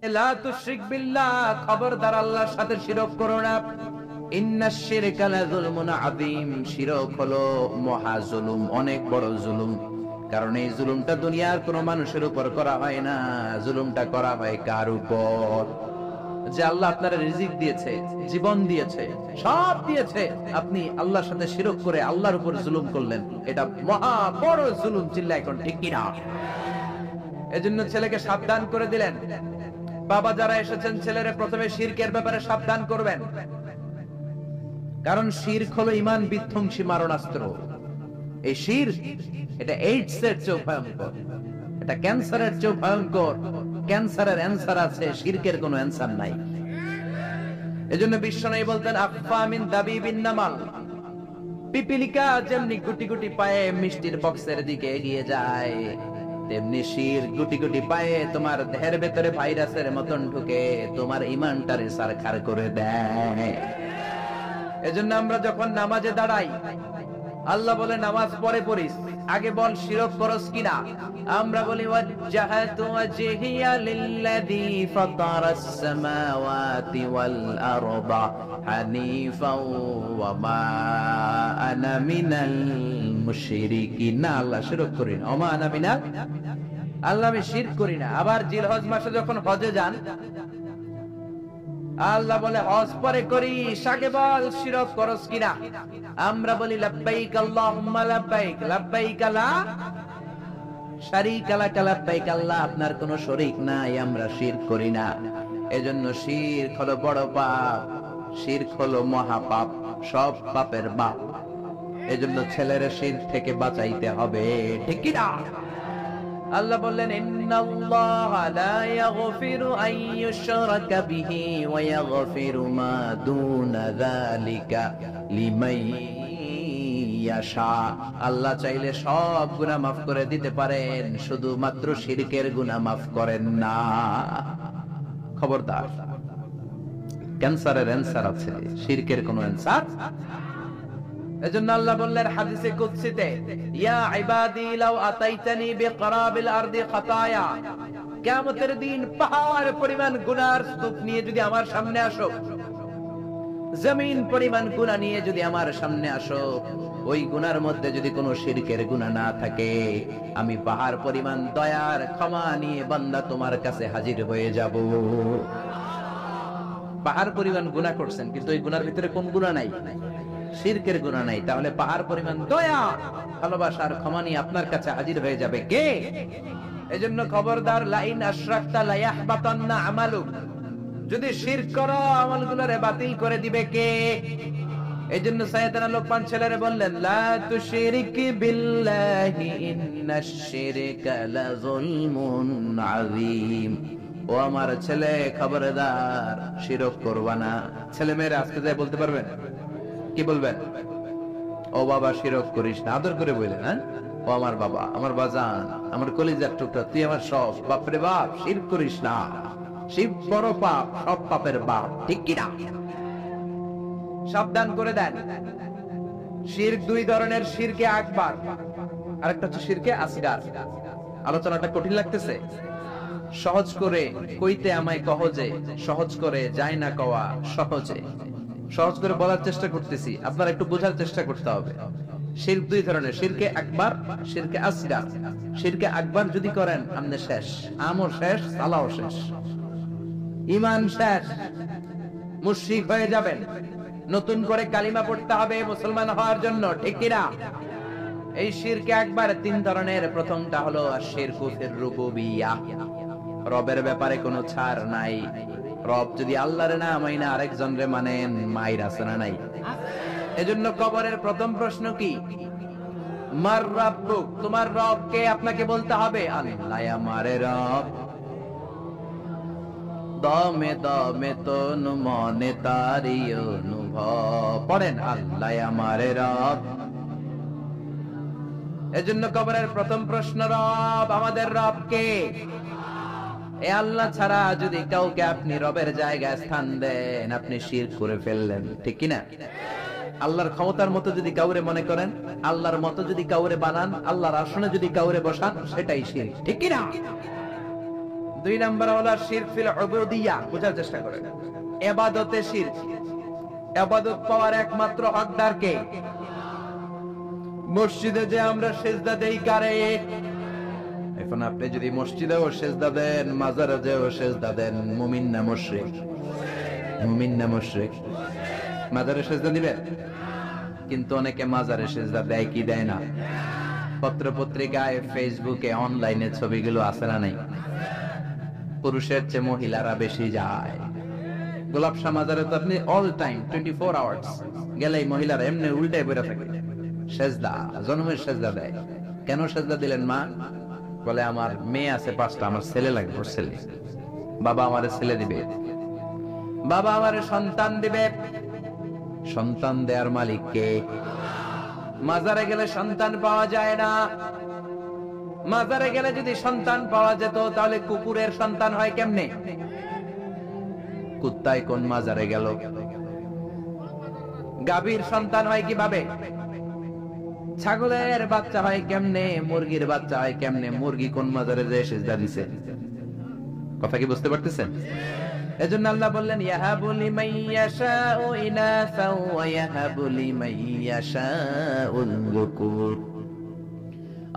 লা তুশরিক বিল্লাহ, খবরদার আল্লাহর সাথে শিরক করো না। ইন্নাশ শিরকা লাযুলমুন আযীম, শিরক হলো মহা জুলুম, অনেক বড় জুলুম। কারণ এই জুলুমটা দুনিয়ার কোন মানুষের উপর করা হয় না, জুলুমটা করা হয় কার উপর? যে আল্লাহ আপনার রিজিক দিয়েছে, জীবন দিয়েছে, সব দিয়েছে, আপনি আল্লাহর সাথে শিরক করে আল্লাহর উপর জুলুম করলেন, এটা মহা বড় জুলুম। চিল্লায় এখন ঠিক কিনা? এজন্য ছেলেকে সাবধান করে দিলেন। বাবা যারা এসেছেন, ছেলেরা প্রথমে শিরকের ব্যাপারে সাবধান করবেন। কারণ শিরক হলো ঈমান বিধ্বংসী মারণাস্ত্র। এই শিরক, এটা এইডস এর চেয়েও ভয়ঙ্কর, এটা ক্যান্সারের চেয়েও ভয়ঙ্কর। ক্যান্সারের অ্যানসার আছে, শিরকের কোনো অ্যানসার নাই। এজন্য বিশ্বনবী বলতেন, আফা মিন দাবিবিন নামাল, পিপিলিকা যেমনি গুটি গুটি পায়ে মিষ্টির বক্সের দিকে এগিয়ে যায়, তেমনি শির গুটি গুটি পায়ে তোমার দেহের ভেতরে ভাইরাসের মতন ঢুকে তোমার ঈমানটারে সারখার করে দেয়। এজন্য আমরা যখন নামাজে দাঁড়াই, আল্লাহ বলে নামাজ পড়ে পড়িস, আগে বল শিরক করস কিনা। আমরা বলি ওয়াজ্জাহাতু ওয়াজহিয়া লিল্লাযী ফাতারাস সামাওয়াতি ওয়াল আরদা হানিফাও ওয়া মা আনা মিনাল মুশরিকিন। আল্লাহ শিরক করি না, ওয়া মা আনা মিনাল, আল্লাহ আমি শিরক করি না। আবার জিলহজ মাসে যখন হজে যান, আল্লাহ বলে হজ পরে করিস, আগে বল শিরক করস কিনা। আমরা বলি লাব্বাইক আল্লাহুম্মা লাব্বাইক, লাব্বাইক লা শারীকা লাক, লাব্বাইক আল্লাহ আপনার কোনো শরীক নাই, আমরা শিরক করি না। এজন্য শিরক হলো বড় পাপ, শিরক হলো মহা পাপ, সব পাপের বাপ। এজন্য ছেলের শিরক থেকে বাঁচাইতে হবে, ঠিক কি না? আল্লাহ বললেন, ইন্নাল্লাহা লা ইয়াগফিরু আন ইউশরাকা বিহি ওয়া ইয়াগফিরু মা দুনা যালিকা লিমান ইয়াশা। আল্লাহ চাইলে সব গুনাহ মাফ করে দিতে পারেন, শুধুমাত্র শিরকের গুনাহ মাফ করেন না। খবরদার, ক্যান্সারের অ্যানসার আছে, শিরকের কোনো অ্যানসার। এজন্য আল্লাহ বললেন হাদিসে কুদসিতে, ইয়া ইবাদি লাউ আতাইতানি বিকরাবিল আরদি খাতায়া, কিয়ামতের দিন পাহাড় পরিমাণ গুনার স্তূপ নিয়ে যদি আমার সামনে আসো, জমিন পরিমাণ গুনাহ নিয়ে যদি আমার সামনে আসো, ওই গুনার মধ্যে যদি কোনো শিরকের গুনাহ না থাকে, আমি পাহাড় পরিমাণ দয়ার ক্ষমা নিয়ে বান্দা তোমার কাছে হাজির হয়ে যাব। পাহাড় পরিমাণ গুনাহ করছেন, কিন্তু ওই গুনার ভিতরে কোন গুনাহ নাই? শিরকের গুনাহ নাই। তাহলে পাহাড় পরিমাণ দয়া, ভালোবাসার ক্ষমা নিয়ে আপনার কাছে হাজির হয়ে যাবে কে? এজন্য খবরদার, লাইন আশরাকতা লা ইয়াহবাতান্না আমালুক, যদি শিরক করো আমলগুলোরে বাতিল করে দিবে কে? এজন্য সাইয়েদনা লোকমান ছেলেরে বললেন, লা তুশরিক বিল্লাহি ইন্নাশ শিরকা লাযুলমুন আযীম। ও আমার ছেলে, খবরদার শিরক করবা না। ছেলে মেয়েরা আজকে যায় বলতে পারবেন? কি বলবেন? ও বাবা শিরক করিস না, আদর করে বললেন। হ্যাঁ, ও আমার বাবা, আমার বাজান, আমার কলিজার টুকরা, তুই আমার সব। বাপরে বাপ, শিরক করিস না, শিরক বড় পাপ, সব পাপের বাপ, ঠিক কি না? সাবধান করে দেন। শিরক দুই ধরনের, শিরকে আকবার, আরেকটা হচ্ছে শিরকে আসগার। আলোচনাটা কঠিন লাগতেছে? সহজ করে কইতে আমায় কহজে, সহজ করে যায় না কওয়া সহজে। সহজ করে বলার চেষ্টা করতেছি, আপনারা একটু বোঝার চেষ্টা করতে হবে। শিরক দুই ধরনের, শিরকে আকবার, শিরকে আসগার। শিরকে আকবার যদি করেন, আপনি শেষ, আমও শেষ, সালাও শেষ, ঈমান শেষ, মুশরিক হয়ে যাবেন। নতুন করে কালিমা পড়তে হবে মুসলমান হওয়ার জন্য, ঠিক কি না? এই শিরকে আকবার তিন ধরনের। প্রথমটা হলো আশ-শিরকু ফির রুবুবিয়্যাহ, রবের ব্যাপারে কোনো ছাড় নাই। রব যদি আল্লাহর না মাইনা আরেকজনরে মানেন, মাইর আছে না নাই? এজন্য কবরের প্রথম প্রশ্ন কি? মার রাব্বুক, তোমার রব কে? আপনাকে বলতে হবে আল্লাহ আমার রব। দমে দমে তন মনে তারি অনুভব, পড়েন আল্লাহ আমার রব। এজন্য কবরের প্রথম প্রশ্ন রব, আমাদের রব কে? এ আল্লাহ ছাড়া যদি কাউকে আপনি রবের জায়গায় স্থান দেন, আপনি শিরক করে ফেললেন, ঠিক কিনা? আল্লাহর ক্ষমতার মতো যদি কাউরে মনে করেন, আল্লাহর মতো যদি কাউরে বানান, আল্লাহর আসনে যদি কাউরে বসান, সেটাই শিরক, ঠিক কিনা? দুই নাম্বার হলো শিরক ফিল উবুদিয়্যাহ, বোঝার চেষ্টা করেন। ইবাদতে শিরক, ইবাদত পাওয়ার একমাত্র হকদার কে? মসজিদে যে আমরা সিজদা দেই কারে? এখন আপনি যদি মসজিদেও সিজদা দেন, মাজারে যেও সিজদা দেন, মুমিন না মুশরিক? মুমিন না মুশরিক? মাজারে সিজদা দিবেন? কিন্তু অনেকে মাজারে সিজদা দেয় কি দেয় না? পত্র পত্রিকায়, ফেসবুকে, অনলাইনে ছবিগুলো আছে না নাই? পুরুষের চেয়ে মহিলারা বেশি যায়। গোলাপ শাহ মাজারে তো আপনি অল টাইম 24 আওয়ার্স গেলেই মহিলারা এমনি উল্টে বেড়ে থাকে, সেজদা, জন্মের সেজদা দেয়। কেন সেজদা দিলেন মা? বলে আমার মেয়ে আছে 5টা, আমার ছেলে লাগবে, ওর ছেলে। বাবা আমারে ছেলে দিবে, বাবা আমারে সন্তান দিবে। সন্তান দেয়ার মালিক কে? মাজারে গেলে সন্তান পাওয়া যায় না। মাজারে গেলে যদি সন্তান পাওয়া যেত তাহলে কুকুরের সন্তান হয় কেমনে? কুত্তায় কোন মাজারে গেল? গাভীর সন্তান হয় কিভাবে? ছাগলের বাচ্চা হয় কেমনে? মুরগির বাচ্চা হয় কেমনে? মুরগি কোন মাজারে যে সিজদা দিছে? কথা কি বুঝতে পারতেছেন? এজন্য আল্লাহ বললেন ইয়াহাবু লিমান ইয়াশাউ ইনাসা ওয়া ইয়াহাবু লিমান ইয়াশাউ যুকুর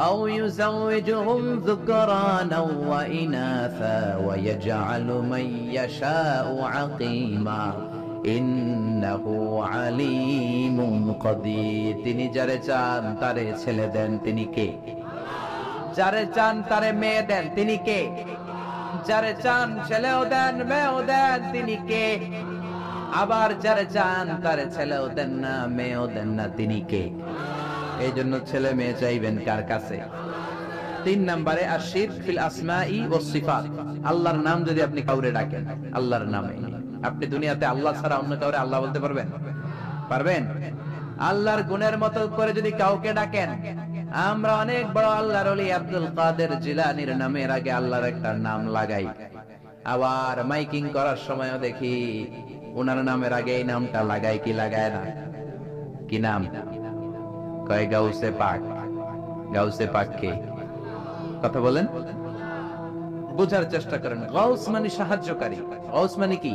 আও ইউযাওয়িজুহুম যুকরানা ওয়া ইনাসা ওয়া ইয়াজআলু মান ইয়াশাউ আকীমা ইন্নাহু আলীমুন কাদির। তিনি যারে চান তারে ছেলে দেন, তিনি কে? যারে চান তারে মেয়ে দেন, তিনি কে? যারে চান ছেলেও দেন, মেয়েও দেন, তিনি কে? আবার যারে চান তারে ছেলেও দেন না, মেয়েও দেন না, তিনি কে? এই জন্য ছেলে মেয়ে চাইবেন কার কাছে? 3 নম্বরে আশিরক ফিল আসমাই ওয়াস সিফাত। আল্লাহর নাম যদি আপনি কাউরে ডাকেন, আল্লাহর নামে, আপনি দুনিয়াতে আল্লাহ ছাড়া অন্য কাউরে আল্লাহ বলতে পারবেন? পারবেন? আল্লাহর গুণের মতো করে যদি কাউকে ডাকেন, আমরা অনেক বড় আল্লাহর ওলি আব্দুল কাদের জিলানীর নামের আগে আল্লাহর একটা নাম লাগাই, আবার মাইকিং করার সময়ও দেখি ওনার নামের আগে এই নামটা লাগাই কি লাগায় না? কি নাম? কয় গাউসে পাক। গাউসে পাক কে? কথা বলেন, বোঝার চেষ্টা করেন। গাউস মানে সাহায্যকারী। গাউস মানে কি?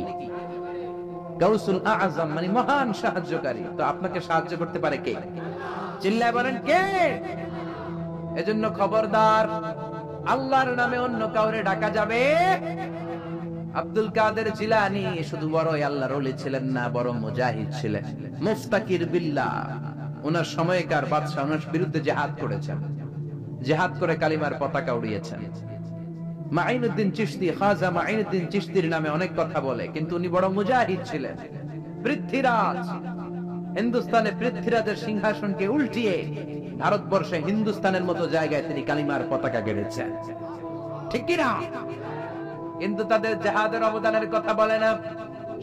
গাউসুল আযম মানে মহান সাহায্যকারী। তো আপনাকে সাহায্য করতে পারে কে? চিল্লায় বলেন কে? এজন্য খবরদার, আল্লাহর নামে অন্য কাউরে ডাকা যাবে? আব্দুল কাদের জিলানী শুধু বড়ই আল্লাহর ওলি ছিলেন না, বড় মুজাহিদ ছিলেন, মুফতাকির বিল্লাহ। ওনার সময়কার বাদশা ওনার বিরুদ্ধে জিহাদ করেছেন, জিহাদ করে কালিমার পতাকা উড়িয়েছেন। মাইনুদ্দিন চিশতি, খাজা মাইনুদ্দিন চিশতির নামে অনেক কথা বলে, কিন্তু উনি বড় মুজাহিদ ছিলেন। পৃথ্বীরাজ, হিন্দুস্তানে পৃথ্বীরাজের সিংহাসনকে উল্টিয়ে ভারতবর্ষে হিন্দুস্তানের মতো জায়গায় তিনি কালিমার পতাকা গেড়েছেন, ঠিক কিনা? কিন্তু তাদের জিহাদের অবদানের কথা বলে না,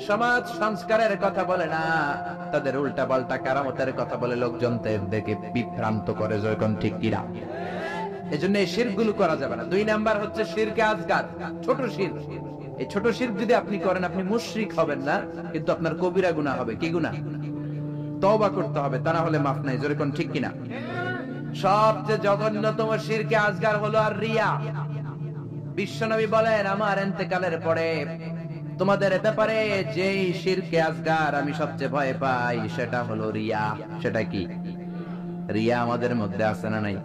সমাজ সংস্কারের কথা বলে না, তাদের উল্টা পাল্টা কারামতের কথা বলে লোকজনদের দেখে বিভ্রান্ত করে, যখন ঠিক কিনা? এজন্য এই শিরকগুলো করা যাবে না। 2 নাম্বার হচ্ছে শিরকে আসগার, ছোট শিরক। এই ছোট শিরক যদি আপনি করেন, আপনি মুশরিক হবেন না, কিন্তু আপনার কবিরা গুনাহ হবে। কি গুনাহ? তওবা করতে হবে, তা না হলে মাফ নাই। জোরে কোন ঠিক কিনা? সবচেয়ে জঘন্যতম শিরকে আসগার হলো আর রিয়া। বিশ্বনবী বলেন আমার ইন্তেকালের পরে তোমাদের ব্যাপারে যেই শিরকে আসগার আমি সবচেয়ে ভয় পাই সেটা হলো রিয়া। সেটা কি? রিয়া আমাদের মধ্যে আছে না নাই?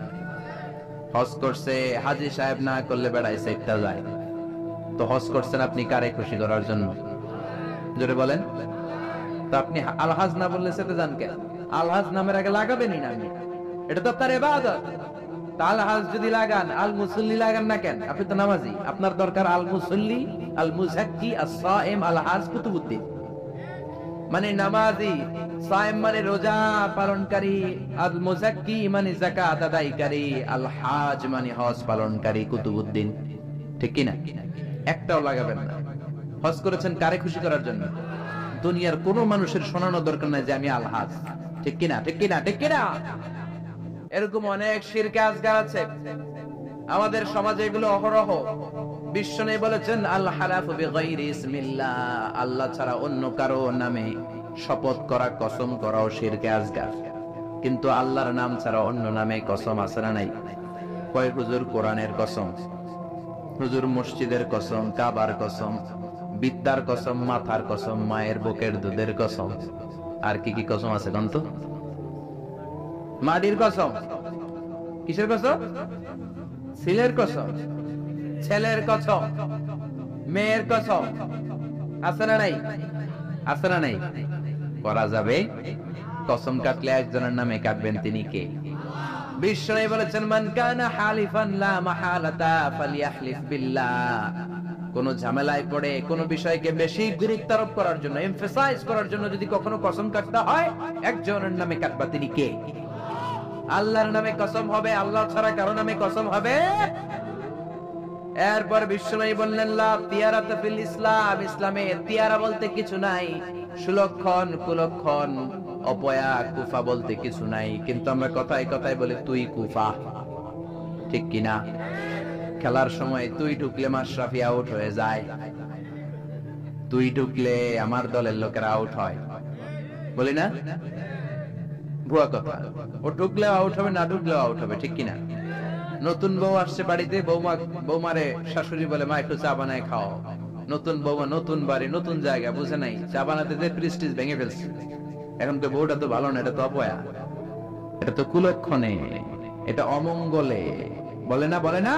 হজ করছে হাজী সাহেব, না করলে বেড়াইছে একটা যায়। তো হজ করছেন আপনি কারে খুশি করার জন্য? জোরে বলেন। তো আপনি আলহাজ না বললে সেটা জান কেন? আলহাজ নামের আগে লাগাবেনই না। আমি এটা তো আপনার ইবাদত। আলহাজ যদি লাগান, আল মুসল্লি লাগান না কেন? আপনি তো নামাজি, আপনার দরকার আল মুসল্লি, আল মুজাক্কি, আস-সাইম, আলহাজ কুতুবুদ্দিন মানে নামাজি, সাইম মানে রোজা পালনকারী, আল মুজাক্কি মানে যাকাত আদায়কারী, আল হাজ মানে হজ পালনকারী, কুতুবুদ্দিন, ঠিক কি না? একটাও লাগাবেন না। হজ করেছেন কারে খুশি করার জন্য? দুনিয়ার কোন মানুষের শোনানো দরকার নাই যে আমি আল হাজ, ঠিক কি না? ঠিক কি না? ঠিক কি না? এরকম অনেক শিরকে আসগার আছে আমাদের সমাজে, এগুলো অহরহ। বিশ্বনবী বলেছেন আল হালাফু বিগাইরি ইসমিল্লাহ, আল্লাহ ছাড়া অন্য কারো নামে শপথ করা, কসম করাও শিরকে আসগার। কিন্তু আল্লাহর নাম ছাড়া অন্য নামে কসম আছে না নাই? কয় হুজুর? কোরআনের কসম। হুজুর মসজিদের কসম, কাবার কসম, বিদ্যার কসম, মাথার কসম, মায়ের বুকের দুধের কসম, আর কি কি কসম আছে কন্ত? মাটির কসম, কিসের কসম? ছেলের কসম, ছেলের কসম, মেয়ের কসম, আছে না নাই? আছে না নাই? করা যাবে। কসম কাটলে একজনের নামে কাটবেন, তিনি কে? বিশ্বনবী বলেছেন, মান কানা হালিফান লা মাহালাতা ফালিয়াহলিফ বিল্লাহ। কোন ঝামেলায় পড়ে কোন বিষয়কে বেশি গুরুত্ব আরোপ করার জন্য, এমফাসাইজ করার জন্য যদি কখনো কসম কাটতে হয়, একজনের নামে কাটবা, তিনি কে? আল্লাহর নামে কসম হবে, আল্লাহ ছাড়া কারো নামে কসম হবে? এরপর বিশ্বনবী বললেন, লা তিয়ারাতা ফিল ইসলাম। ইসলামে তিয়ারা বলতে কিছু নাই, সুলক্ষণ, কুলক্ষণ, অপয়া, কুফা বলতে কিছু নাই। কিন্তু আমরা কথায় কথায় বলি তুই কুফা, ঠিক কিনা? খেলার সময় তুই ঢুকলে মাশরাফি আউট হয়ে যায়, তুই ঢুকলে আমার দলের লোকেরা আউট হয়, বলি না? ভুয়া কথা। ও ঢুকলেও আউট হবে, না ঢুকলেও আউট হবে, ঠিক কিনা? নতুন বউ আসছে বাড়িতে, বৌমারে শাশুড়ি বলে, মা একটু চা বানায় খাও। নতুন বৌমা, নতুন বাড়ি, নতুন জায়গা, বুঝে নাই চা বানাতে যে প্রেস্টিজ ভেঙে ফেলছে। এখন তো বউটা তো ভালো না, এটা তো অপয়া, এটা তো কুলক্ষণে, এটা অমঙ্গলে, বলে না? বলে না?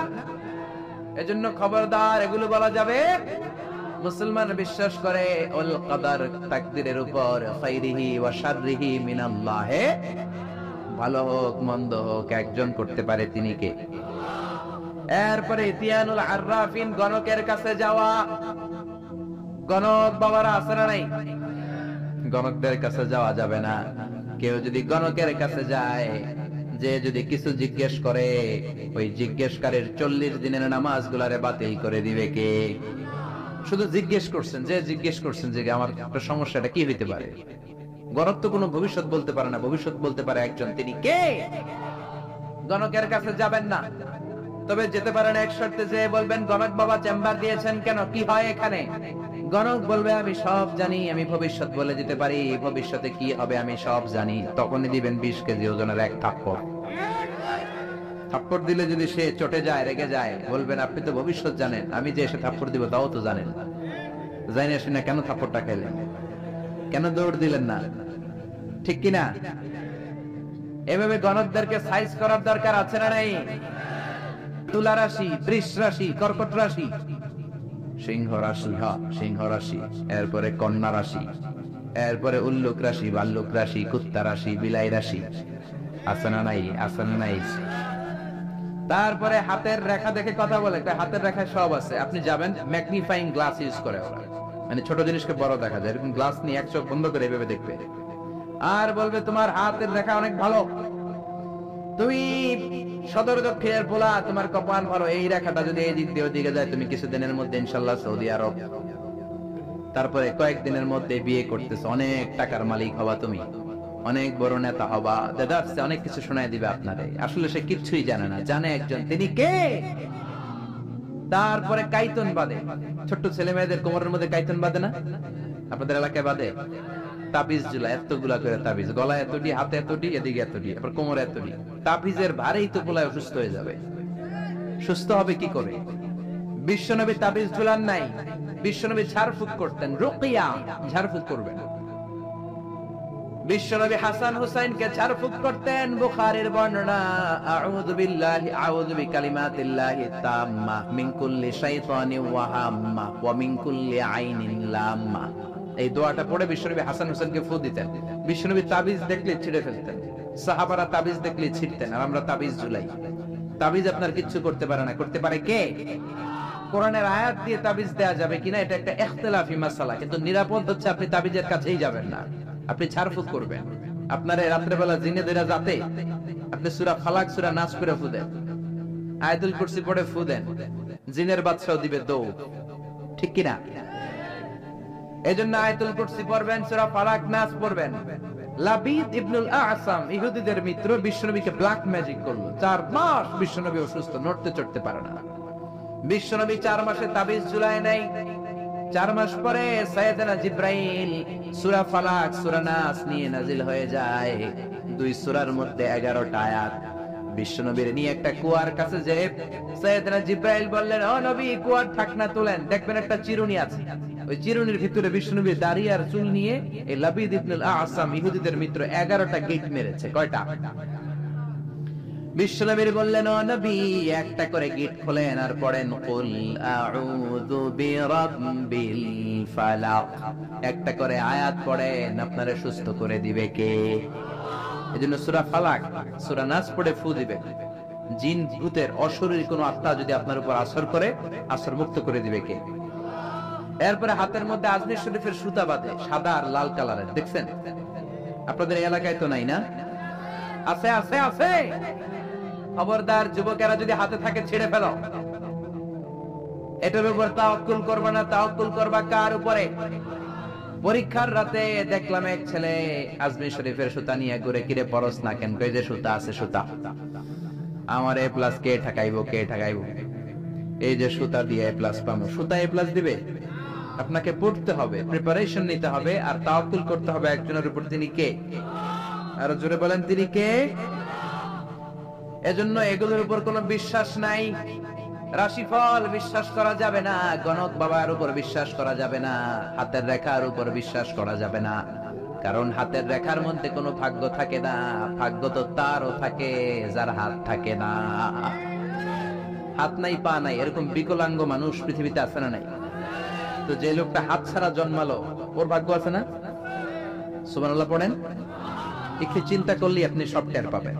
এজন্য খবরদার, এগুলো বলা যাবে। মুসলমান বিশ্বাস করে ওয়াল কদর, তাকদীরের উপর, খাইরিহি ওয়া শাররিহি মিনাল্লাহ। ভালো হোক মন্দ হোক একজন করতে পারে, তিনি কে? এরপরে ইতিয়ানুল আররাফিন, গণকের কাছে যাওয়া। গণক বাবারা আছে না নাই? গণকদের কাছে যাওয়া যাবে না। কেউ যদি গণকের কাছে যায়, যে যদি কিছু জিজ্ঞেস করে, ওই জিজ্ঞেসকারীর 40 দিনের নামাজ গুলারে বাতিল করে দিবে কে? শুধু জিজ্ঞেস করছেন, যে জিজ্ঞেস করছেন যে আমার একটা সমস্যাটা কি হইতে পারে। গণক তো কোনো ভবিষ্যৎ বলতে পারে না, ভবিষ্যৎ বলতে পারে একজন, তিনি কে? গণকের কাছে যাবেন না, তবে যেতে পারেন এক শর্তে, যে বলবেন, গণক বাবা চেম্বার দিয়েছেন কেন, কি হয় এখানে? গণক বলবে, আমি সব জানি, আমি ভবিষ্যৎ বলে দিতে পারি, ভবিষ্যতে কি হবে আমি সব জানি। তখনই দিবেন 20 কেজি ওজনের এক থাপ্পড়। থাপ্পড় দিলে যদি সে চটে যায়, রেগে যায়, বলবেন, আপনি তো ভবিষ্যৎ জানেন, আমি যে এসে থাপ্পড় দিব তাও তো জানেন, জানি না শুনে কেন থাপ্পড়টা খেলেন, কেন দৌড় দিলেন না, ঠিক কিনা? এভাবে গণকদেরকে সাইজ করার দরকার আছে না নাই? তুলা রাশি, বৃষ রাশি, কর্কট রাশি, সিংহ রাশি, সিংহ রাশি, এরপরে কন্যা রাশি, এরপরে উল্লুক রাশি, ভাল্লুক রাশি, কুত্তা রাশি, বিলাই রাশি, আছে না নাই? আছে না নাই? তারপরে হাতের রেখা দেখে কথা বলে, হাতের রেখায় সব আছে। আপনি যাবেন, ম্যাগনিফাইং গ্লাস ইউজ করে ওরা, মানে ছোট জিনিসকে বড় দেখা যায়, এরকম গ্লাস নিয়ে এক চোখ বন্ধ করে এভাবে দেখবে, আর বলবে, তোমার হাতের রেখা অনেক ভালো, তুমি সদর দক্ষিণের পোলা, তোমার কপাল ভালো, এই রেখাটা যদি এই দিক দিয়ে ওদিকে যায়, তুমি কিছুদিনের মধ্যে ইনশাল্লাহ সৌদি আরব, তারপরে কয়েকদিনের মধ্যে বিয়ে করতেছো, অনেক টাকার মালিক হবা, তুমি অনেক বড় নেতা হবা, দাদাচ্ছে অনেক কিছু শোনায় দিবে আপনারে। আসলে সে কিচ্ছুই জানে না, জানে একজন, তিনি কে? তারপরে কাইতন বাঁধে, ছোট্ট ছেলে মেয়েদের কোমরের মধ্যে কাইতন বাঁধে না? আপনাদের এলাকায় বাঁধে? তাবিজ ঝুলা, এতগুলা করে তাবিজ, গলায় এতটি, হাতে এতটি, এদিকে এতটি, আবার কোমরে এতটি। তাবিজের ভারেই তো পোলায় অসুস্থ হয়ে যাবে। সুস্থ হবে কি করে? বিশ্বনবী তাবিজ ঝুলান নাই, বিশ্বনবী ঝাড়ফুঁক করতেন, রুকিয়া, ঝাড়ফুঁক করবেন। বিশ্বনবী হাসান হুসাইনকে ঝাড়ফুঁক করতেন। বুখারীর বর্ণনা, আউযু বিল্লাহি, আউযু বিকালিমাতিল্লাহি তাম্মা মিন কুল্লি শাইতানিন ওয়া হাম্মা ওয়া মিন কুল্লি আইনিন লাম্মা। এই দোয়াটা পড়ে বিশ্বনবী হাসান হুসাইনকে ফু দিতেন। বিশ্বনবী তাবিজ দেখলে ছিঁড়ে ফেলতেন, সাহাবারা তাবিজ দেখলে ছিঁড়তেন, আর আমরা তাবিজ ঝুলাই। তাবিজ আপনার কিচ্ছু করতে পারে না, করতে পারে কে? কোরআনের আয়াত দিয়ে তাবিজ দেয়া যাবে কিনা এটা একটা ইখতিলাফি মাসালা, কিন্তু নিরাপদ হচ্ছে আপনি তাবিজের কাছেই যাবেন না, আপনি ঝাড়ফুঁক করবেন। আপনার রাত্রেবেলা জিনেদেরা যাতে আপনি সূরা ফালাক, সূরা নাস করে ফু দেন, আয়াতুল কুরসি পড়ে ফু দেন, জিনের বাদশাও দিবে দৌড়, ঠিক কিনা? এজন্য আয়াতুল কুরসি পড়বেন, সূরা ফালাক, নাস পড়বেন। লাবিদ ইবনুল আসাম, ইহুদিদের মিত্র, বিশ্বনবীকে ব্ল্যাক ম্যাজিক করলো। 4 মাস বিশ্বনবী অসুস্থ, নড়তে চড়তে পারে না। বিশ্বনবী 4 মাসে তাবিজ ঝুলায় নাই। 4 মাস পরে সাইয়েদনা জিবরাইল সূরা ফালাক, সূরা নাস নিয়ে নাজিল হয়ে যায়। 2 সূরার মধ্যে 11টা আয়াত। বিশ্বনবীর নিয়ে একটা কুয়ার কাছে যে সাইয়েদনা জিব্রাইল বললেন, ও নবী, কুয়ার ঢাকনা তোলেন, দেখবেন একটা চিরুনি আছে। ওই চিরুনির ভিতরে বিশ্বনবীর দাড়ি আর চুল নিয়ে এই লাবিদ ইবনুল আ'সাম, ইহুদিদের মিত্র, 11টা গিট মেরেছে। কয়টা? বিশ্বনবীর বললেন, ও নবী, একটা করে গিট খোলেন আর পড়েন কুল আউযু বিরাব্বিল ফালাক। একটা করে আয়াত পড়েন, আপনারে সুস্থ করে দিবে কে? এজন্য সূরা ফালাক, সূরা নাস পড়ে ফু দিবে। জিন ভূতের অশরীরী কোন আত্মা যদি আপনার উপর আসর করে, আসর মুক্ত করে দিবে কে? এরপরে হাতের মধ্যে আজমির শরীফের সুতা বাঁধে, সাদা আর লাল কালারের। দেখছেন? আপনাদের এলাকায় তো নাই না? আছে আছে আছে। খবরদার, যুবকেরা যদি হাতে থাকে ছেড়ে ফেলো। এটার উপর তাওয়াক্কুল করবা না, তাওয়াক্কুল করবা কার উপরে? পরীক্ষার রাতে দেখলাম এক ছেলে আজমির শরীফের সুতা নিয়ে ঘুরে, কিরে পরশ না কেন? কই যে সুতা আছে, সুতা আমার এ প্লাস কে ঠকাইবো, কে ঠকাইবো? এই যে সুতা দিয়ে এ প্লাস পাবো। সুতা এ প্লাস দিবে? আপনাকে পড়তে হবে, প্রিপারেশন নিতে হবে, আর তাওয়াক্কুল করতে হবে একজনের উপর। তিনি কে? আরো জোরে বলেন, তিনি কে? এজন্য এগুলোর উপর কোনো বিশ্বাস নাই। রাশিফল বিশ্বাস করা যাবে না, গণক বাবার উপর বিশ্বাস করা যাবে না, হাতের রেখার উপর বিশ্বাস করা যাবে না। কারণ হাতের রেখার মধ্যে কোনো ভাগ্য থাকে না। ভাগ্য তো তারও থাকে যার হাত থাকে না। হাত নাই, পা নাই, এরকম বিকলাঙ্গ মানুষ পৃথিবীতে আছে না নাই? তো যে লোকটা হাত ছাড়া জন্মালো, ওর ভাগ্য আছে না? সুবহানাল্লাহ পড়েন। একটু চিন্তা করলে আপনি সব টের পাবেন।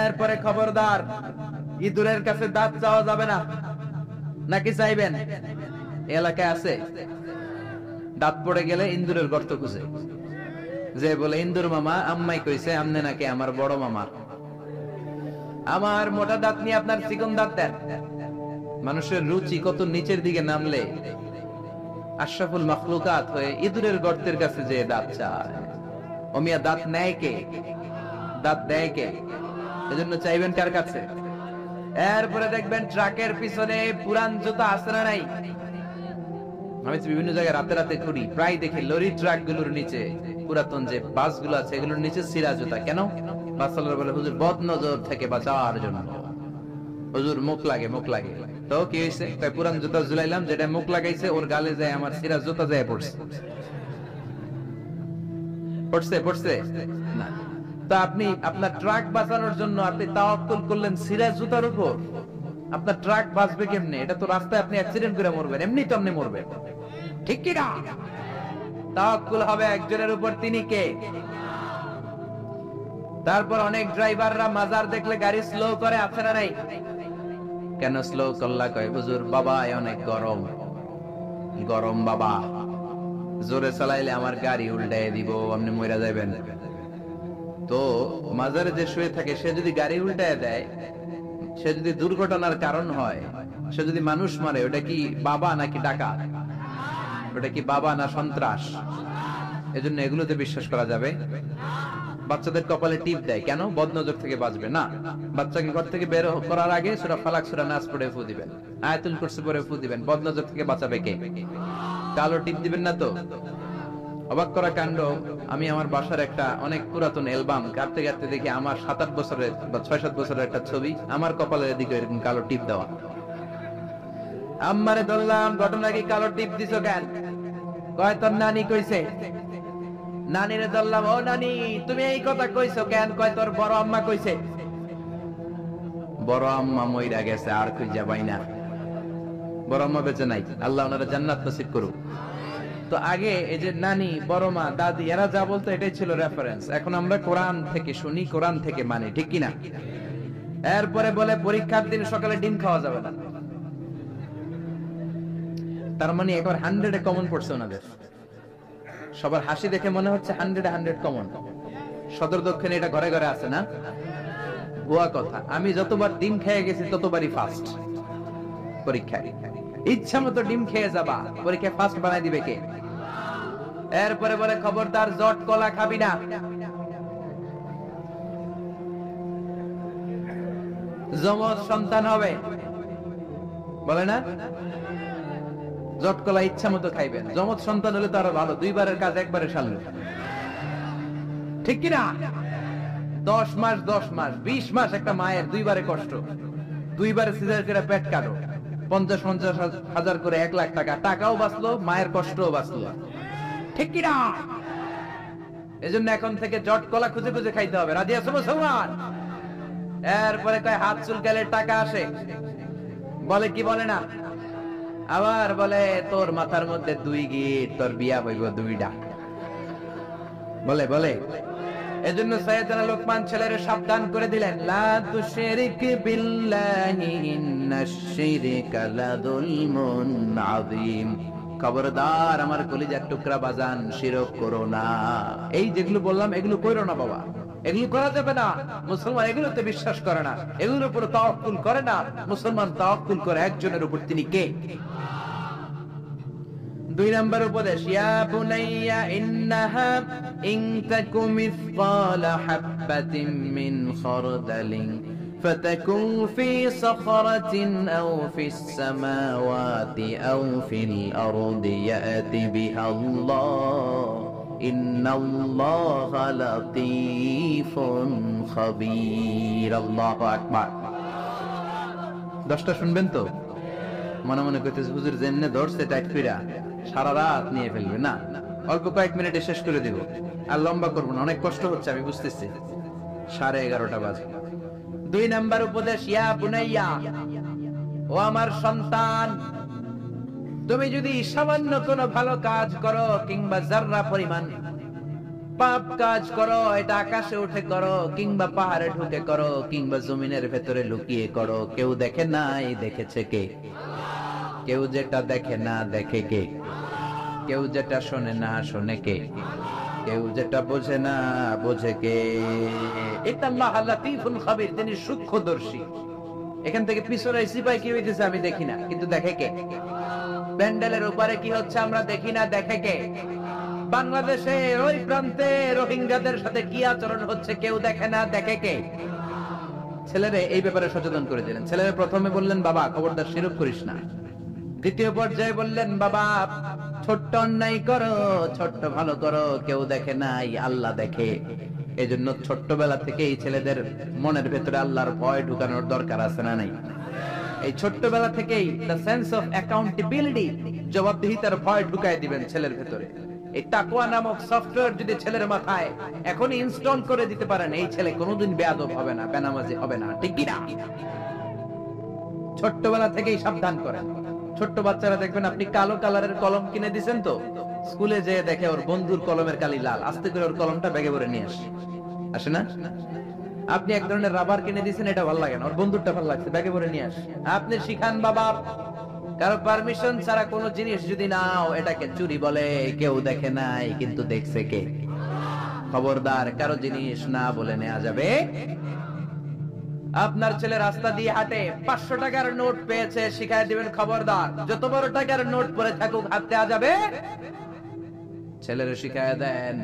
এরপরে খবরদার, ইঁদুরের কাছে দাঁত চাওয়া যাবে না। নাকি চাইবেন? এলাকায় আছে দাঁত পড়ে গেলে ইন্দুরের গর্ত খুঁজে, যে বলে, ইন্দুর মামা, আম্মাই কইছে আমনে নাকি আমার বড় মামা, আমার মোটা দাঁত নিয়ে আপনার চিকন দাঁত দেন। মানুষের রুচি কত নিচের দিকে নামলে আশরাফুল মাখলুকাত হয়ে ইঁদুরের গর্তের কাছে যে দাঁত চায়। অমিয়া দাঁত নেয় কে? দাঁত দেয় কে? এজন্য চাইবেন কার কাছে? এরপরে দেখবেন ট্রাকের পিছনে পুরান জুতা আছে না নাই? আমি বিভিন্ন জায়গায় রাতে রাতে ঘুরি, প্রায় দেখি লরি ট্রাক গুলোর নিচে, পুরাতন যে বাস গুলো আছে এগুলোর নিচে ছিঁড়া জুতা। কেন? বাসালার বলে, হুজুর বদ নজর থেকে বাঁচার জন্য। হুজুর মুখ লাগে, মুখ লাগে। তো কি হয়েছে? তাই পুরান জুতা ঝুলাইলাম, যেটা মুখ লাগাইছে ওর গালে যায় আমার ছিঁড়া জুতা যায় পড়ছে। পড়ছে পড়ছে না। তা আপনি আপনার ট্রাক বাঁচানোর জন্য আপনি তাওয়াক্কুল করলেন ছিঁড়া জুতার উপর। আপনার ট্রাক বাঁচবে কেমনে? এটা তো রাস্তায় আপনি অ্যাক্সিডেন্ট করে মরবেন, এমনি তো আপনি মরবেন। ঠিক কি না? তাওয়াক্কুল হবে একজনের উপর, তিনি কে? তারপর অনেক ড্রাইভাররা মাজার দেখলে গাড়ি স্লো করে, আছে না নাই? কেন স্লো করলা? কয়, হুজুর বাবা অনেক গরম, গরম বাবা, জোরে চালাইলে আমার গাড়ি উল্টায় দিব, আপনি মইরা যাবেন। তো মাজারে যে শুয়ে থাকে সে যদি গাড়ি উল্টায় দেয়, সে যদি দুর্ঘটনার কারণ হয়, সে যদি মানুষ মারে, ওটা কি বাবা নাকি ডাকাত? ওটা কি বাবা না সন্ত্রাস? এজন্য এগুলোতে বিশ্বাস করা যাবে। বাচ্চাদের কপালে টিপ দেয় কেন? বদনজর থেকে বাঁচবে না। বাচ্চাকে ঘর থেকে বের করার আগে সূরা ফালাক সূরা নাস পড়ে ফু দিবেন, আয়াতুল কুরসি পড়ে ফু দিবেন। বদনজর থেকে বাঁচাবে কে? কালো টিপ দিবেন না তো। অবাক করা কাণ্ড, আমি আমার বাসার একটা অনেক পুরাতন অ্যালবাম কাটতে কাটতে দেখি আমার 7-8 বছরের বা 6-7 বছরের একটা ছবি, আমার কপালের দিকে এরকম কালো টিপ দেওয়া। আম্মারে বললাম, ঘটনা কি, কালো টিপ দিছো কেন? কয়, তোর নানি কইছে। নানিরে বললাম, ও নানি, তুমি এই কথা কইছো কেন? কয়, তোর বড় আম্মা কইছে। বড় আম্মা মইরা গেছে, আর খুঁজা পাই না। বড় আম্মা বেঁচে নাই, আল্লাহ ওনারা জান্নাত নসিব করুক। তো আগে এই যে নানি, বড় মা, দাদি, এরা যা বলতো এটাই ছিল রেফারেন্স। এখন আমরা কোরআন থেকে শুনি, কোরআন থেকে মানি, ঠিক কিনা? এরপরে বলে পরীক্ষার দিন সকালে ডিম খাওয়া যাবে না। তার মানে একবার 100-এ কমন পড়ছে ওনাদের। সবার হাসি দেখে মনে হচ্ছে 100-এ 100 কমন। সদর দক্ষিণে এটা ঘরে ঘরে আছে না? ভুয়া কথা। আমি যতবার ডিম খেয়ে গেছি ততবারই ফার্স্ট পরীক্ষায়। ইচ্ছা মতো ডিম খেয়ে যাবা, পরীক্ষায় ফার্স্ট বানাই দিবে কে? এরপরে বলে, খবরদার জট কলা খাবি না। যমজ সন্তান হবে, বলে না? জট কলা ইচ্ছা মতো খাইবেন। যমজ সন্তান হলে তো আরো ভালো, 2 বারের কাজ 1 বারে সারল। ঠিক কিনা? 10 মাস 10 মাস 20 মাস একটা মায়ের দুইবারে কষ্ট, দুইবারে সিজার করে পেট কাটো, 50-50 হাজার করে 1 লাখ টাকা, টাকাও বাঁচলো, মায়ের কষ্টও বাঁচলো। ঠিক কিনা? এজন্য এখন থেকে জট কলা খুঁজে খুঁজে খাইতে হবে। রাজি আছো মুসলমান? এরপরে কয় হাত চুলকালে টাকা আসে, বলে কি বলে না? আবার বলে তোর মাথার মধ্যে 2 গিট, তোর বিয়া হইব 2টা, বলে বলে। এজন্য সাইয়েদনা লোকমান ছেলের সাবধান করে দিলেন, লা তুশরিক বিল্লাহি ইন্নাশ শিরকা লাযুলমুন আযীম। খবরদার আমার কলিজার টুকরা বাজান, শিরক করো না। এই যেগুলো বললাম এগুলো কইরো না বাবা, এগুলো করা যাবে না। মুসলমান এগুলোতে বিশ্বাস করে না, এগুলোর উপর তাওয়াক্কুল করে না। মুসলমান তাওয়াক্কুল করে একজনের উপর, তিনি কে? 2 নম্বর উপদেশ, ইয়া বুনাইয়া ইন্নাহা ইন তাকুম মিসকালা হাববাতিন মিন খারদালিন ফাতাকুন ফি সাখরাতিন আও ফিস সামাওয়াতি আও ফিল আরদি ইয়াতি বিহাল্লাহ ইন্নাল্লাহা লাতীফুন খাবীর। আল্লাহু আকবার। 10টা শুনবেন তো? মনে মনে কইতেছে হুজুর জেনে ধরছে টাইট কইরা সারা রাত নিয়ে ফেলবে না, অল্প কয়েক মিনিটে শেষ করে দিব, আর লম্বা করব না, অনেক কষ্ট হচ্ছে আমি বুঝতেছি। 11:30 বাজে। 2 নাম্বার উপদেশ, ইয়া বুনাইয়া, ও আমার সন্তান, তুমি যদি সামান্য কোনো ভালো কাজ করো কিংবা যাররা পরিমাণ পাপ কাজ করো, এটা আকাশে উঠে করো কিংবা পাহাড়ে ঢুকে করো কিংবা জমিনের ভেতরে লুকিয়ে করো, কেউ দেখে নাই, দেখেছে কে? কেউ যেটা দেখে না দেখে কে? কেউ যেটা শোনে না শোনে কে? কেউ যেটা বোঝে না বোঝে কে? ইন্নাল্লাহা লাতীফুন খাবীর, তিনি সূক্ষ্মদর্শী। এখান থেকে পিছনে সিপাই কি হইতেছে আমি দেখি না, কিন্তু দেখে কে? প্যান্ডেলের উপরে কি হচ্ছে আমরা দেখি না, দেখে কে? বাংলাদেশের ওই প্রান্তে রোহিঙ্গাদের সাথে কি আচরণ হচ্ছে কেউ দেখে না, দেখে কে? ছেলেরে এই ব্যাপারে সচেতন করে দিলেন। ছেলেরে প্রথমে বললেন, বাবা খবরদার শিরক করিস না। দ্বিতীয় পর্যায়ে বললেন, বাবা ছোট্ট অন্যায় করো, ছোট্ট ভালো করো, কেউ দেখে নাই, আল্লাহ দেখে। এজন্য ছোট্টবেলা থেকে এই ছেলেদের মনের ভেতরে আল্লাহর ভয় ঢুকানোর দরকার আছে না নাই? এই ছোট্টবেলা থেকেই দ্য সেন্স অফ অ্যাকাউন্টেবিলিটি, জবাবদিহিতার ভয় ঢুকায় দিবেন ছেলের ভেতরে। এই তাকওয়া নামক সফটওয়্যার যদি ছেলের মাথায় এখনই ইনস্টল করে দিতে পারেন, এই ছেলে কোনোদিন বেয়াদব হবে না, বেনামাজি হবে না। ঠিক কি না? ছোট্টবেলা থেকেই সাবধান করেন। ছোট্ট বাচ্চারা দেখবেন আপনি কালো কালারের কলম কিনে দিবেন তো, স্কুলে যেয়ে দেখে ওর বন্ধুর কলমের কালি লাল, আস্তে করে ওর কলমটা ব্যাগে ভরে নিয়ে আসে না? আপনি এক ধরনের রাবার কিনে দিয়েছেন, এটা ভালো লাগে না, ওর বন্ধুরটা ভালো লাগছে, ব্যাগে ভরে নিয়ে আসে। আপনি শিখান বাবা, কারো পারমিশন ছাড়া কোনো জিনিস যদি নাও, এটাকে চুরি বলে, কেউ দেখে নাই কিন্তু দেখছে কে? খবরদার কারো জিনিস না বলে নেওয়া যাবে। আপনার ছেলে রাস্তা দিয়ে হাঁটে, 500 টাকার নোট পেয়েছে, শিখায় দিবেন খবরদার যত বড় টাকার নোট পরে থাকুক হাত দেওয়া যাবে। ছেলের শিখায় দেন,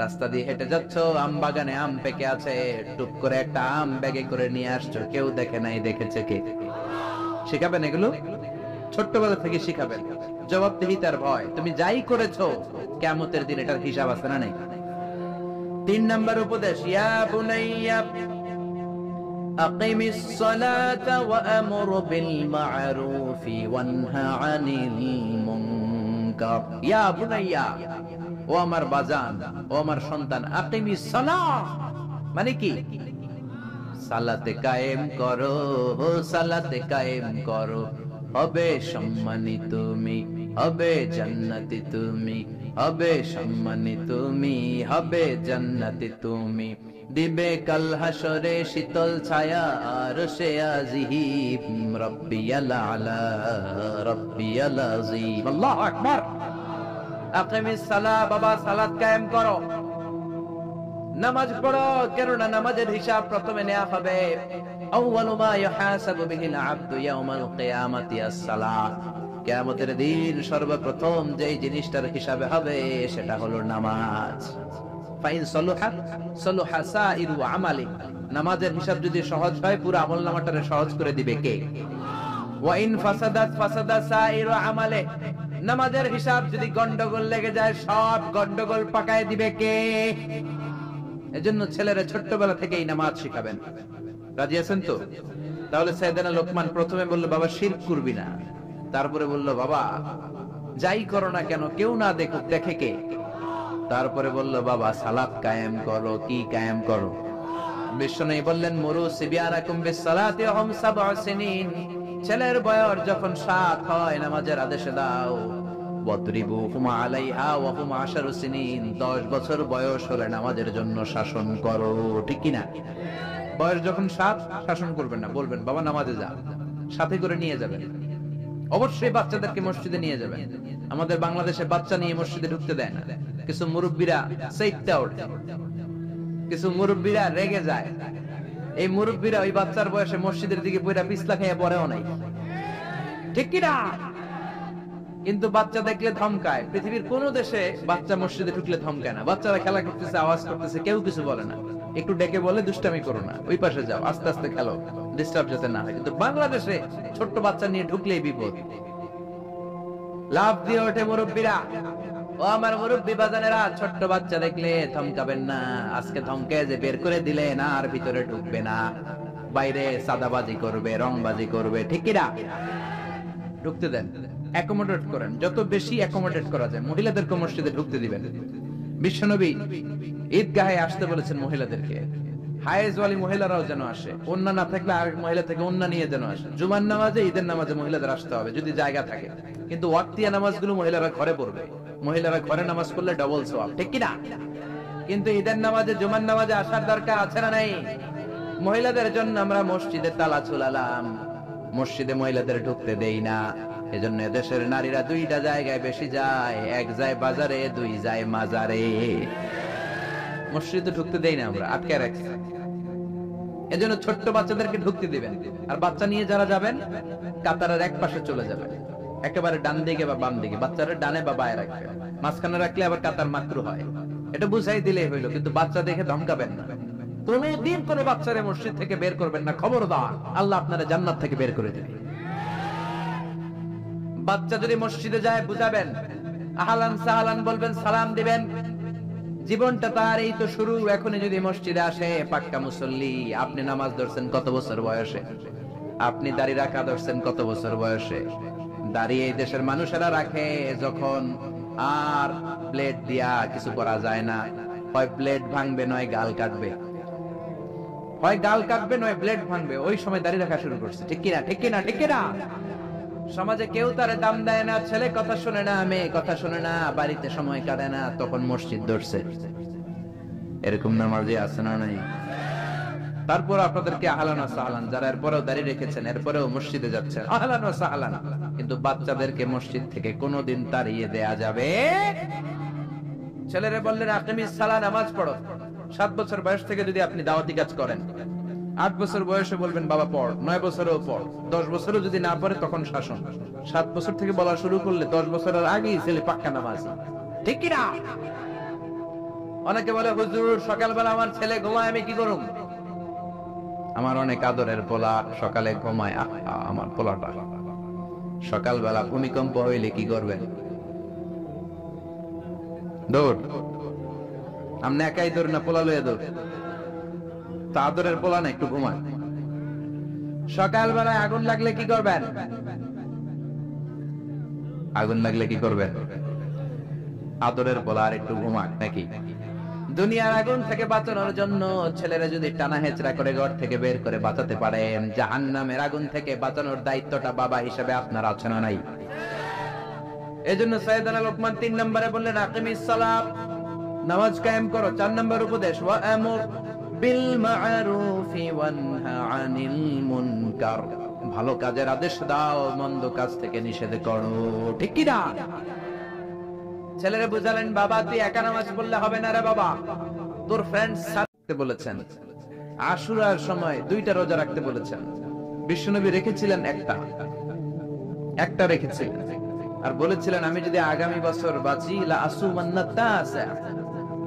রাস্তা দিয়ে হেঁটে যাচ্ছ, আম বাগানে আম পেকে আছে, টুক করে একটা আম ব্যাগে করে নিয়ে আসছো, কেউ দেখে নাই, দেখেছে কে? শিখাবেন এগুলো, ছোট্টবেলা থেকে শিখাবেন। জবাবদিহিতার ভয়, তুমি যাই করেছো কিয়ামতের দিন এটার হিসাব আছে না নাই? 3 নাম্বার উপদেশ, ইয়া বুনাইয়া আকিমিস সালাতা ওয়া আমুর বিল মা'রুফি ওয়ানহা আনিল মুনকার। ইয়া বুনাইয়া, ও আমার বাজান, ও আমার সন্তান, আকিমিস সালাহ মানে কি? সালাতে কায়েম করো, সালাতে কায়েম করো, হবে সম্মানী তুমি, হবে জান্নাতি তুমি, হবে সম্মানী তুমি, হবে জান্নাতি তুমি, দিবে কাল হাসরে শীতল ছায়া আরশে আজিম, রাব্বিয়াল আলা রাব্বিয়াল আযীম। আল্লাহু আকবার। আকিমিস সালাহ, বাবা সালাত কায়েম করো, নামাজ পড়ো, কেননা নামাজের হিসাব প্রথমে নেওয়া হবে। আউয়ালু মা ইউহাসাবু বিহিল আবদু ইয়াউমাল কিয়ামাতি আস-সালাহ। কিয়ামতের দিন সর্বপ্রথম যেই জিনিসটার হিসাবে হবে সেটা হলো নামাজ। ফাইন সালুহা সালুহা সাইরু আমালি, নামাজের হিসাব যদি সহজ হয় পুরো আমলনামাটারে সহজ করে দিবে কে? ওয়া ইন ফাসাদাত ফাসাদা সাইরু আমালে, নামাজের হিসাব যদি গন্ডগোল লেগে যায় সব গন্ডগোল পাকায় দিবে কে? এজন্য ছেলেরা ছোট্টবেলা থেকেই নামাজ শিখাবেন। রাজি আছেন তো? তাহলে সাইয়েদনা লোকমান প্রথমে বলল, বাবা শিরক করবি না। তারপরে বলল, বাবা যাই করো না কেন কেউ না দেখুক, দেখে কে? তারপরে বলল, বাবা সালাত কায়েম করো। কি কায়েম করো? বিশ্বনবী বললেন, মুরু সিবিয়ানাকুম বিসসালাতি ওয়া হুম সাব'উ সিনিন, ছেলের বয়স যখন 7 হয় নামাজের আদেশ দাও। ওয়াদরিবুহুম আলাইহা ওয়া হুম 10 সিনিন, 10 বছর বয়স হলে নামাজের জন্য শাসন করো। ঠিক কি না? বয়স যখন 7 শাসন করবেন না, বলবেন বাবা নামাজে যা, সাথে করে নিয়ে যাবেন। অবশ্যই বাচ্চাদেরকে মসজিদে নিয়ে যাবেন। আমাদের বাংলাদেশে বাচ্চা নিয়ে মসজিদে ঢুকতে দেয় না। কিছু মুরব্বীরা সেইটটা ওঠে, কিছু মুরব্বীরা রেগে যায়। এই মুরব্বীরা ওই বাচ্চার বয়সে মসজিদের দিকে পয়রা পিছলা খাইয়া পড়েও নাই। ঠিক কি না? কিন্তু বাচ্চা দেখলে ধমকায়। পৃথিবীর কোন দেশে বাচ্চা মসজিদে ঢুকলে ধমকায় না। বাচ্চারা খেলা করতেছে, আওয়াজ করতেছে, কেউ কিছু বলে না। একটু ডেকে বলে দুষ্টামি করো না, ওই পাশে যাও, আস্তে আস্তে খেলো, ডিস্টার্ব যাতে না হয়। কিন্তু বাংলাদেশে ছোট্ট বাচ্চা নিয়ে ঢুকলেই বিপদ। লাভ দিয়ে ওঠে মুরব্বীরা। ও আমার মুরব্বী বাজানেরা, ছোট্ট বাচ্চা দেখলে ধমকাবেন না। আজকে ধমকে যে বের করে দিলেন আর ভিতরে ঢুকবে না, বাইরে সাদাবাজি করবে, রংবাজি করবে। ঠিক কি না? ঢুকতে দেন, অ্যাকোমোডেট করেন, যত বেশি অ্যাকোমোডেট করা যায়। মহিলাদেরকে মসজিদে ঢুকতে দিবেন। বিশ্বনবী ঈদগাহে আসতে বলেছেন মহিলাদেরকে। হায়েজ ওয়ালি মহিলারাও যেন আসে, ওন্না না থাকলে আর মহিলা থেকে ওন্না নিয়ে যেন আসে। জুমার নামাজে, ঈদের নামাজে মহিলাদের আসতে হবে যদি জায়গা থাকে। কিন্তু ওয়াক্তিয়া নামাজগুলো মহিলারা ঘরে পড়বে। মহিলারা ঘরে নামাজ পড়লে ডবল সওয়াব। ঠিক কি না? কিন্তু ঈদের নামাজে, জুমার নামাজে আসার দরকার আছে না নাই? মহিলাদের জন্য আমরা মসজিদে তালা ঝুলালাম, মসজিদে মহিলাদের ঢুকতে দেই না। এজন্য দেশের নারীরা 2টা জায়গায় বেশি যায়, এক যায় বাজারে, 2 যায় মাজারে। মসজিদে ঢুকতে দেই না, আমরা আটকে রাখছি। এজন্য ছোট্ট বাচ্চাদেরকে ঢুকতে দিবেন। আর বাচ্চা নিয়ে যারা যাবেন কাতারের এক পাশে চলে যাবেন, একেবারে ডান দিকে বা বাম দিকে। বাচ্চারা ডানে বা বায়ে রাখবেন, মাঝখানে রাখলে আবার কাতার মাকরু হয়। এটা বুঝাই দিলেই হইলো। কিন্তু বাচ্চা দেখে ধমকাবেন না। কোনদিন কোন বাচ্চারে মসজিদ থেকে বের করবেন না, খবরদার। আল্লাহ আপনারা জান্নাত থেকে বের করে দেবে। বাচ্চা যদি মসজিদে যায় বুঝাবেন, আহলান সাহলান বলবেন, সালাম দিবেন। জীবনটা তার এই তো শুরু। এখনই যদি মসজিদে আসে পাক্কা মুসল্লি। আপনি নামাজ ধরছেন কত বছর বয়সে? আপনি দাড়ি রাখা ধরছেন কত বছর বয়সে? দাড়ি এই দেশের মানুষেরা রাখে যখন আর ব্লেড দিয়া কিছু করা যায় না। হয় ব্লেড ভাঙবে, নয় গাল কাটবে। হয় গাল কাটবে, নয় ব্লেড ভাঙবে। ওই সময় দাড়ি রাখা শুরু করছে। ঠিক কিনা? ঠিক কিনা? ঠিক কিনা? সমাজে কেউ তারে দাম দেয় না। ছেলে কথা শুনে না, মেয়ে কথা শুনে না, বাড়িতে সময় কাটে না, তখন মসজিদ ধরছে। এরকম নামাজি আছে না নাই? তারপর আপনাদেরকে আহলান ওয়া সাহলান, যারা এরপরেও দাঁড়িয়ে রেখেছেন, এরপরেও মসজিদে যাচ্ছেন, আহলান ওয়া সাহলান। কিন্তু বাচ্চাদেরকে মসজিদ থেকে কোনোদিন তাড়িয়ে দেয়া যাবে। ছেলেরা বললেন আকিমিস সালাহ, নামাজ পড়ো। 7 বছর বয়স থেকে যদি আপনি দাওয়াতি কাজ করেন, 8 বছর বয়সে বলবেন বাবা পড়, 9 বছরেও পড়, 10 বছরও যদি না পড়ে তখন শাসন। 7 বছর থেকে বলা শুরু করলে 10 বছরের আগেই ছেলে পাক্কা নামাজি। ঠিক কি না? অনেকে বলে হুজুর সকালবেলা আমার ছেলে ঘুমায়, আমি কি করুম? আমার অনেক আদরের পোলা সকালে ঘুমায়। আমার পোলাটা সকালবেলা ভূমিকম্প হইলে কি করবেন? দৌড়। আপনি একাই দৌড় না, পোলা লইয়া দৌড়। তা আদরের পোলা না, একটু ঘুমায়। সকালবেলায় আগুন লাগলে কি করবেন? আগুন লাগলে কি করবেন? আদরের পোলা আর একটু ঘুমাক নাকি? দুনিয়ার আগুন থেকে বাঁচানোর জন্য ছেলেরা যদি টানা হেচড়া করে ঘর থেকে বের করে বাঁচাতে পারেন, জাহান্নামের আগুন থেকে বাঁচানোর দায়িত্বটা বাবা হিসেবে আপনার আছে না নাই? এজন্য সাইয়েদনা লোকমান 3 নম্বরে বললেন আকিমিস সালাত, নামাজ কায়েম করো। 4 নম্বর উপদেশ, ওয়া আমুর বিল মা'রুফি ওয়ানহা আনিল মুনকার, ভালো কাজের আদেশ দাও, মন্দ কাজ থেকে নিষেধ করো। ঠিক কি না? ছেলেরা বুঝালেন, বাবা তুই একা নামাজ পড়লে হবে না রে বাবা, তোর ফ্রেন্ডস রাখতে বলেছেন। আশুরার সময় 2টা রোজা রাখতে বলেছেন। বিশ্বনবী রেখেছিলেন একটা রেখেছিলেন, আর বলেছিলেন আমি যদি আগামী বছর বাঁচি লা আসুমান্না তাসা,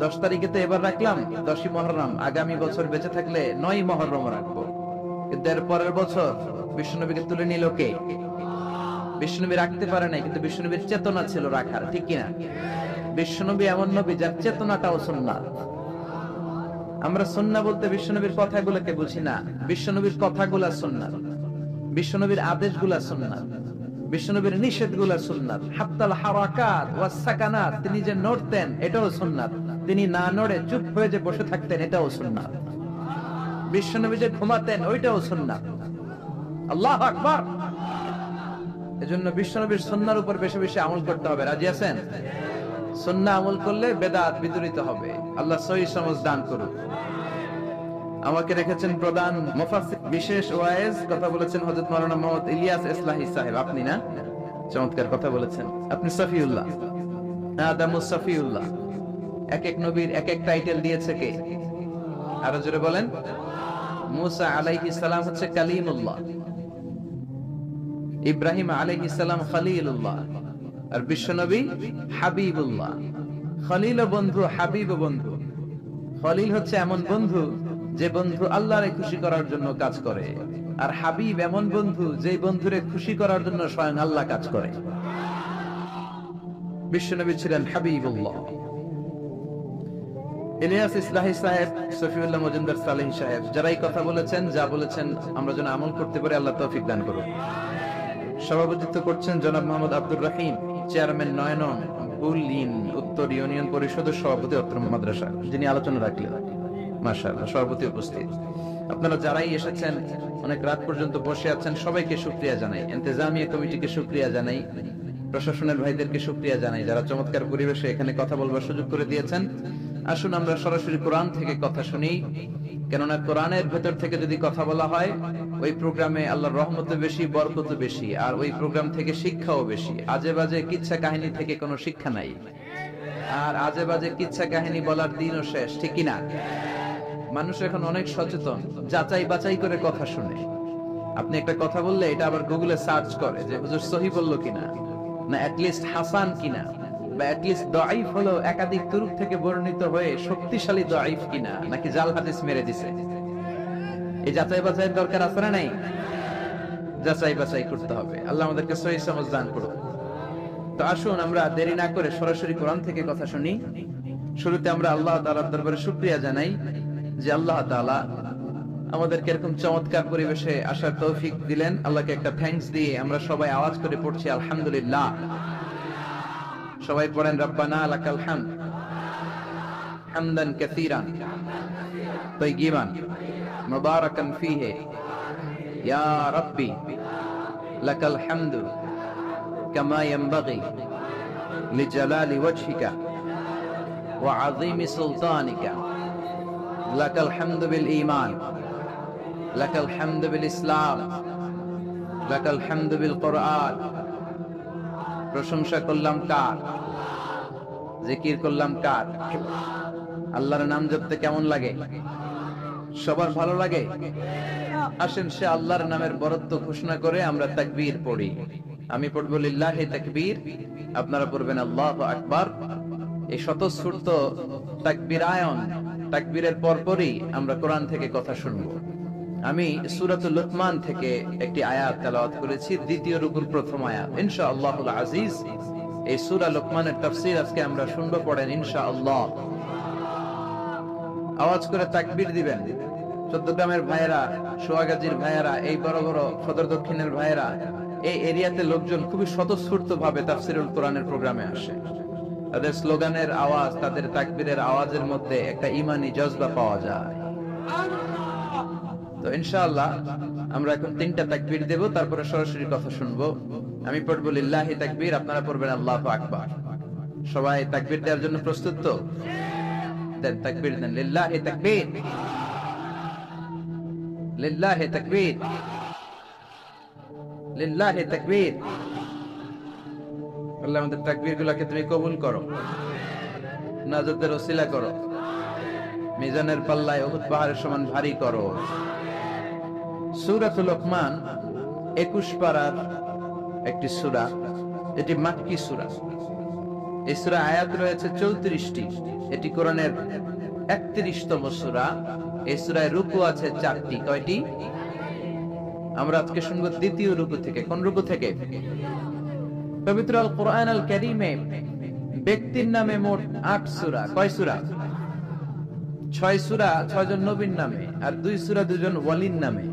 10 তারিখে তো এবার রাখলাম, 10ই মুহররম, আগামী বছর বেঁচে থাকলে 9ই মুহররম রাখবো। কিন্তু এর পরের বছর বিশ্বনবীকে তুলে নিল কে? বিশ্বনবী রাখতে পারে নাই, কিন্তু বিশ্বনবীর চেতনা ছিল রাখার। ঠিক কিনা? বিশ্বনবী এমন নবী যার চেতনাটাও সুন্নাত। আমরা সুন্নাহ বলতে বিশ্বনবীর কথাগুলোকে বুঝি না। বিশ্বনবীর কথাগুলা সুন্নাহ, বিশ্বনবীর আদেশগুলা সুন্নাহ, বিশ্বনবীর নিষেধগুলা সুন্নাত। হাত্তাল হারাকাত ওয়াস সাকানাত, তিনি যে নড়তেন এটাও সুন্নাত। তিনি না নড়ে চুপ হয়ে যে বসে থাকতেন এটাও সুন্নাত। বিশ্বনবী যে ঘুমাতেন ওইটাও সুন্নাত। আল্লাহু আকবার। এজন্য বিশ্বনবীর সুন্নাহর উপর বেশি বেশি আমল করতে হবে। রাজি আছেন? সুন্নাহ আমল করলে বেদাত বিদুরিত হবে। আল্লাহ সহিহ সমঝ দান করুন। আমাকে রেখেছেন প্রধান মুফাসসির, বিশেষ ওয়াইজ কথা বলেছেন হযরত মাওলানা মুহাম্মদ ইলিয়াস ইসলাহি সাহেব। আপনি না? চমৎকার কথা বলেছেন। আপনি সফিউল্লাহ, আদামুস সফিউল্লাহ। এক এক নবীর এক এক টাইটেল দিয়েছে কে? আরো জোরে বলেন। মুসা আলাইহিস সালাম হচ্ছে কালিমুল্লাহ, ইব্রাহিম আলাইহিস সালাম খলিলুল্লাহ, আর বিশ্বনবী হাবিবুল্লাহ। খলিল বন্ধু, হাবিব বন্ধু। খলিল হচ্ছে এমন বন্ধু যে বন্ধু আল্লাহরে খুশি করার জন্য কাজ করে, আর হাবিব এমন বন্ধু যে বন্ধুরে খুশি করার জন্য স্বয়ং আল্লাহ কাজ করে। বিশ্বনবী ছিলেন হাবিবুল্লাহ। ইলিয়াস ইসলাহি সাহেব, সফিউল্লাহ মজুমদার সালেহী সাহেব, যারা এই কথা বলেছেন, যা বলেছেন আমরা যেন আমল করতে পারি, আল্লাহ তৌফিক দান করুন। সভাপতিত্ব করছেন জনাব মোহাম্মদ আব্দুর রহিম, চেয়ারম্যান নয়নন বুলিন উত্তর ইউনিয়ন পরিষদের সভাপতি অত্র মাদ্রাসা, যিনি আলোচনা রাখলেন। মাশাআল্লাহ, সভাপতি উপস্থিত। আপনারা যারাই এসেছেন, অনেক রাত পর্যন্ত বসে আছেন, সবাইকে শুকরিয়া জানাই। ইন্তেজামিয়া কমিটিকে শুকরিয়া জানাই, প্রশাসনের ভাইদেরকে শুকরিয়া জানাই, যারা চমৎকার পরিবেশে এখানে কথা বলবার সুযোগ করে দিয়েছেন। আসুন আমরা সরাসরি কোরআন থেকে কথা শুনি, কেননা কোরআনের ভেতর থেকে যদি কথা বলা হয়, ওই প্রোগ্রামে আল্লাহর রহমত বেশি, বরকত বেশি, আর ওই প্রোগ্রাম থেকে শিক্ষাও বেশি। আজে বাজে কিচ্ছা কাহিনী থেকে কোনো শিক্ষা নাই, আর আজে বাজে কিচ্ছা কাহিনী বলার দিনও শেষ, ঠিক কিনা? মানুষ এখন অনেক সচেতন, যাচাই বাছাই করে কথা শুনে। আপনি একটা কথা বললে এটা আবার গুগলে সার্চ করে যে হুজুর সহি বললো কিনা, না অ্যাটলিস্ট হাসান কিনা, বা অ্যাটলিস্ট দাঈফ হলো একাধিক তুরুক থেকে বর্ণিত হয়ে শক্তিশালী দাঈফ কিনা, নাকি জাল হাদিস মেরে দিছে। এই যাচাই বাছাইয়ের দরকার আছে না নাই? যাচাই বাছাই করতে হবে। আল্লাহ আমাদেরকে সহিহ সমঝ দান করুন। তো আসুন আমরা দেরি না করে সরাসরি কোরআন থেকে কথা শুনি। শুরুতে আমরা আল্লাহ তাআলার দরবারে শুকরিয়া জানাই যে আল্লাহ তাআলা আমাদেরকে এরকম চমৎকার পরিবেশে আসার তৌফিক দিলেন। আল্লাহকে একটা থ্যাঙ্কস দিয়ে আমরা সবাই আওয়াজ করে পড়ছি আলহামদুলিল্লাহ। সবাই পড়েন রব্বানা লাকাল হামদ হামদান কাসীরান তাইয়িবান মুবারাকান ফীহি ইয়া রাব্বি লাকাল হামদু কামা ইয়ানবাগি লিজালালি ওয়াজহিকা ওয়া আযীমি সুলতানিকা লাকাল হামদু বিল ঈমান লাকাল হামদু বিল ইসলাম লাকাল হামদু বিল কুরআন। প্রশংসা করলাম কার? জিকির করলাম কার? আল্লাহর নাম জপতে কেমন লাগে? সবার ভালো লাগে? আসেন সে আল্লাহর নামের বরত্ব ঘোষণা করে আমরা তাকবীর পড়ি। আমি পড়ব লিল্লাহি তাকবীর, আপনারা পড়বেন আল্লাহু আকবার। এই স্বতঃস্ফূর্ত তাকবীরায়ন, তাকবীরের পরপরই আমরা কোরআন থেকে কথা শুনবো। আমি সূরাতুল লুকমান থেকে একটি আয়াত তেলাওয়াত করেছি, দ্বিতীয় রুকুর প্রথম আয়াত। ইনশাআল্লাহুল আজিজ এই সূরা লুকমানের তাফসীর আজকে আমরা শুনবো। পড়েন ইনশাআল্লাহ। আওয়াজ করে তাকবীর দিবেন। চট্টগ্রামের ভাইয়েরা, সোয়াগাজীর ভাইয়েরা, এই বড় বড় সদর দক্ষিণের ভাইয়েরা, এই এরিয়াতে লোকজন খুবই স্বতঃস্ফূর্ত ভাবে তাফসীরুল কোরআনের প্রোগ্রামে আসে। তাদের স্লোগানের আওয়াজ, তাদের তাকবীরের আওয়াজের মধ্যে একটা ঈমানি জজবা পাওয়া যায়। তো ইনশাআল্লাহ আমরা এখন 3টা তাকবীর দেব, তারপরে সরাসরি কথা শুনবো। আমি পড়বো লিল্লাহি তাকবীর, আপনারা পড়বেন আল্লাহু আকবার। সবাই তাকবীর দেওয়ার জন্য প্রস্তুত তো? দেন তাকবীর দেন। লিল্লাহি তাকবীর, লিল্লাহি তাকবীর, লিল্লাহি তাকবীর। আল্লাহ আমাদের তাকবীরগুলোকে তুমি কবুল করো, নাজাতের ওসিলা করো, মিজানের পাল্লায় উহুদ পাহাড়ের সমান ভারী করো। সূরাতুল লুকমান 21 পারার একটি সূরা, এটি মাক্কি সূরা। এই সূরা আয়াত রয়েছে 34টি। এটি কোরআনের 31তম সূরা। এই সূরায় রুকু আছে 4টি। কয়টি? আমরা আজকে শুনবো দ্বিতীয় রুকু থেকে। কোন রুকু থেকে? পবিত্র আল কোরআন আল কারীমে ব্যক্তির নামে মোট 8 সূরা। কয় সূরা? 6 সূরা 6 জন নবীর নামে, আর 2 সূরা 2 জন ওয়ালির নামে।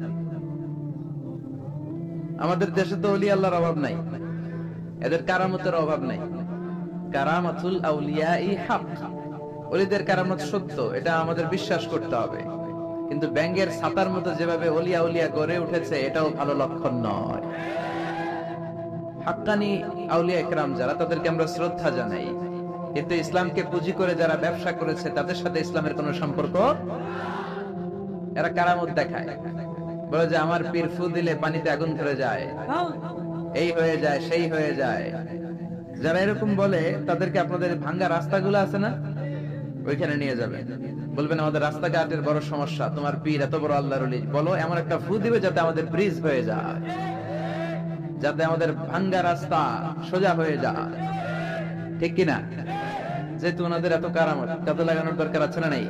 আমাদের দেশে তো ওলি আল্লাহর অভাব নাই, এদের কারামতের অভাব নাই। কারামাতুল আউলিয়াই হক, ওলিদের কারামত সত্য, এটা আমাদের বিশ্বাস করতে হবে। কিন্তু ব্যাঙের ছাতার মতো যেভাবে ওলিয়া উলিয়া গড়ে উঠেছে, এটাও ভালো লক্ষণ নয়। হাক্কানি আউলিয়া একরাম যারা, তাদেরকে আমরা শ্রদ্ধা জানাই, কিন্তু ইসলামকে পুঁজি করে যারা ব্যবসা করেছে, তাদের সাথে ইসলামের কোনো সম্পর্ক। এরা কারামত দেখায়, বলে যে আমার পীর ফু দিলে পানিতে আগুন ধরে যায়, এই হয়ে যায়, সেই হয়ে যায়। যারা এরকম বলে, তাদেরকে আপনাদের ভাঙ্গা রাস্তাগুলো আছে না, ওইখানে নিয়ে যাবেন, বলবেন আমাদের রাস্তাঘাটের বড় সমস্যা, তোমার পীর এত বড় আল্লাহর ওলি, বলো এমন একটা ফু দিবে যাতে আমাদের ব্রিজ হয়ে যায়, যাতে আমাদের ভাঙ্গা রাস্তা সোজা হয়ে যায়। ঠিক কিনা? যেহেতু ওনাদের এত কারামত, কাজে লাগানোর দরকার আছে না নাই?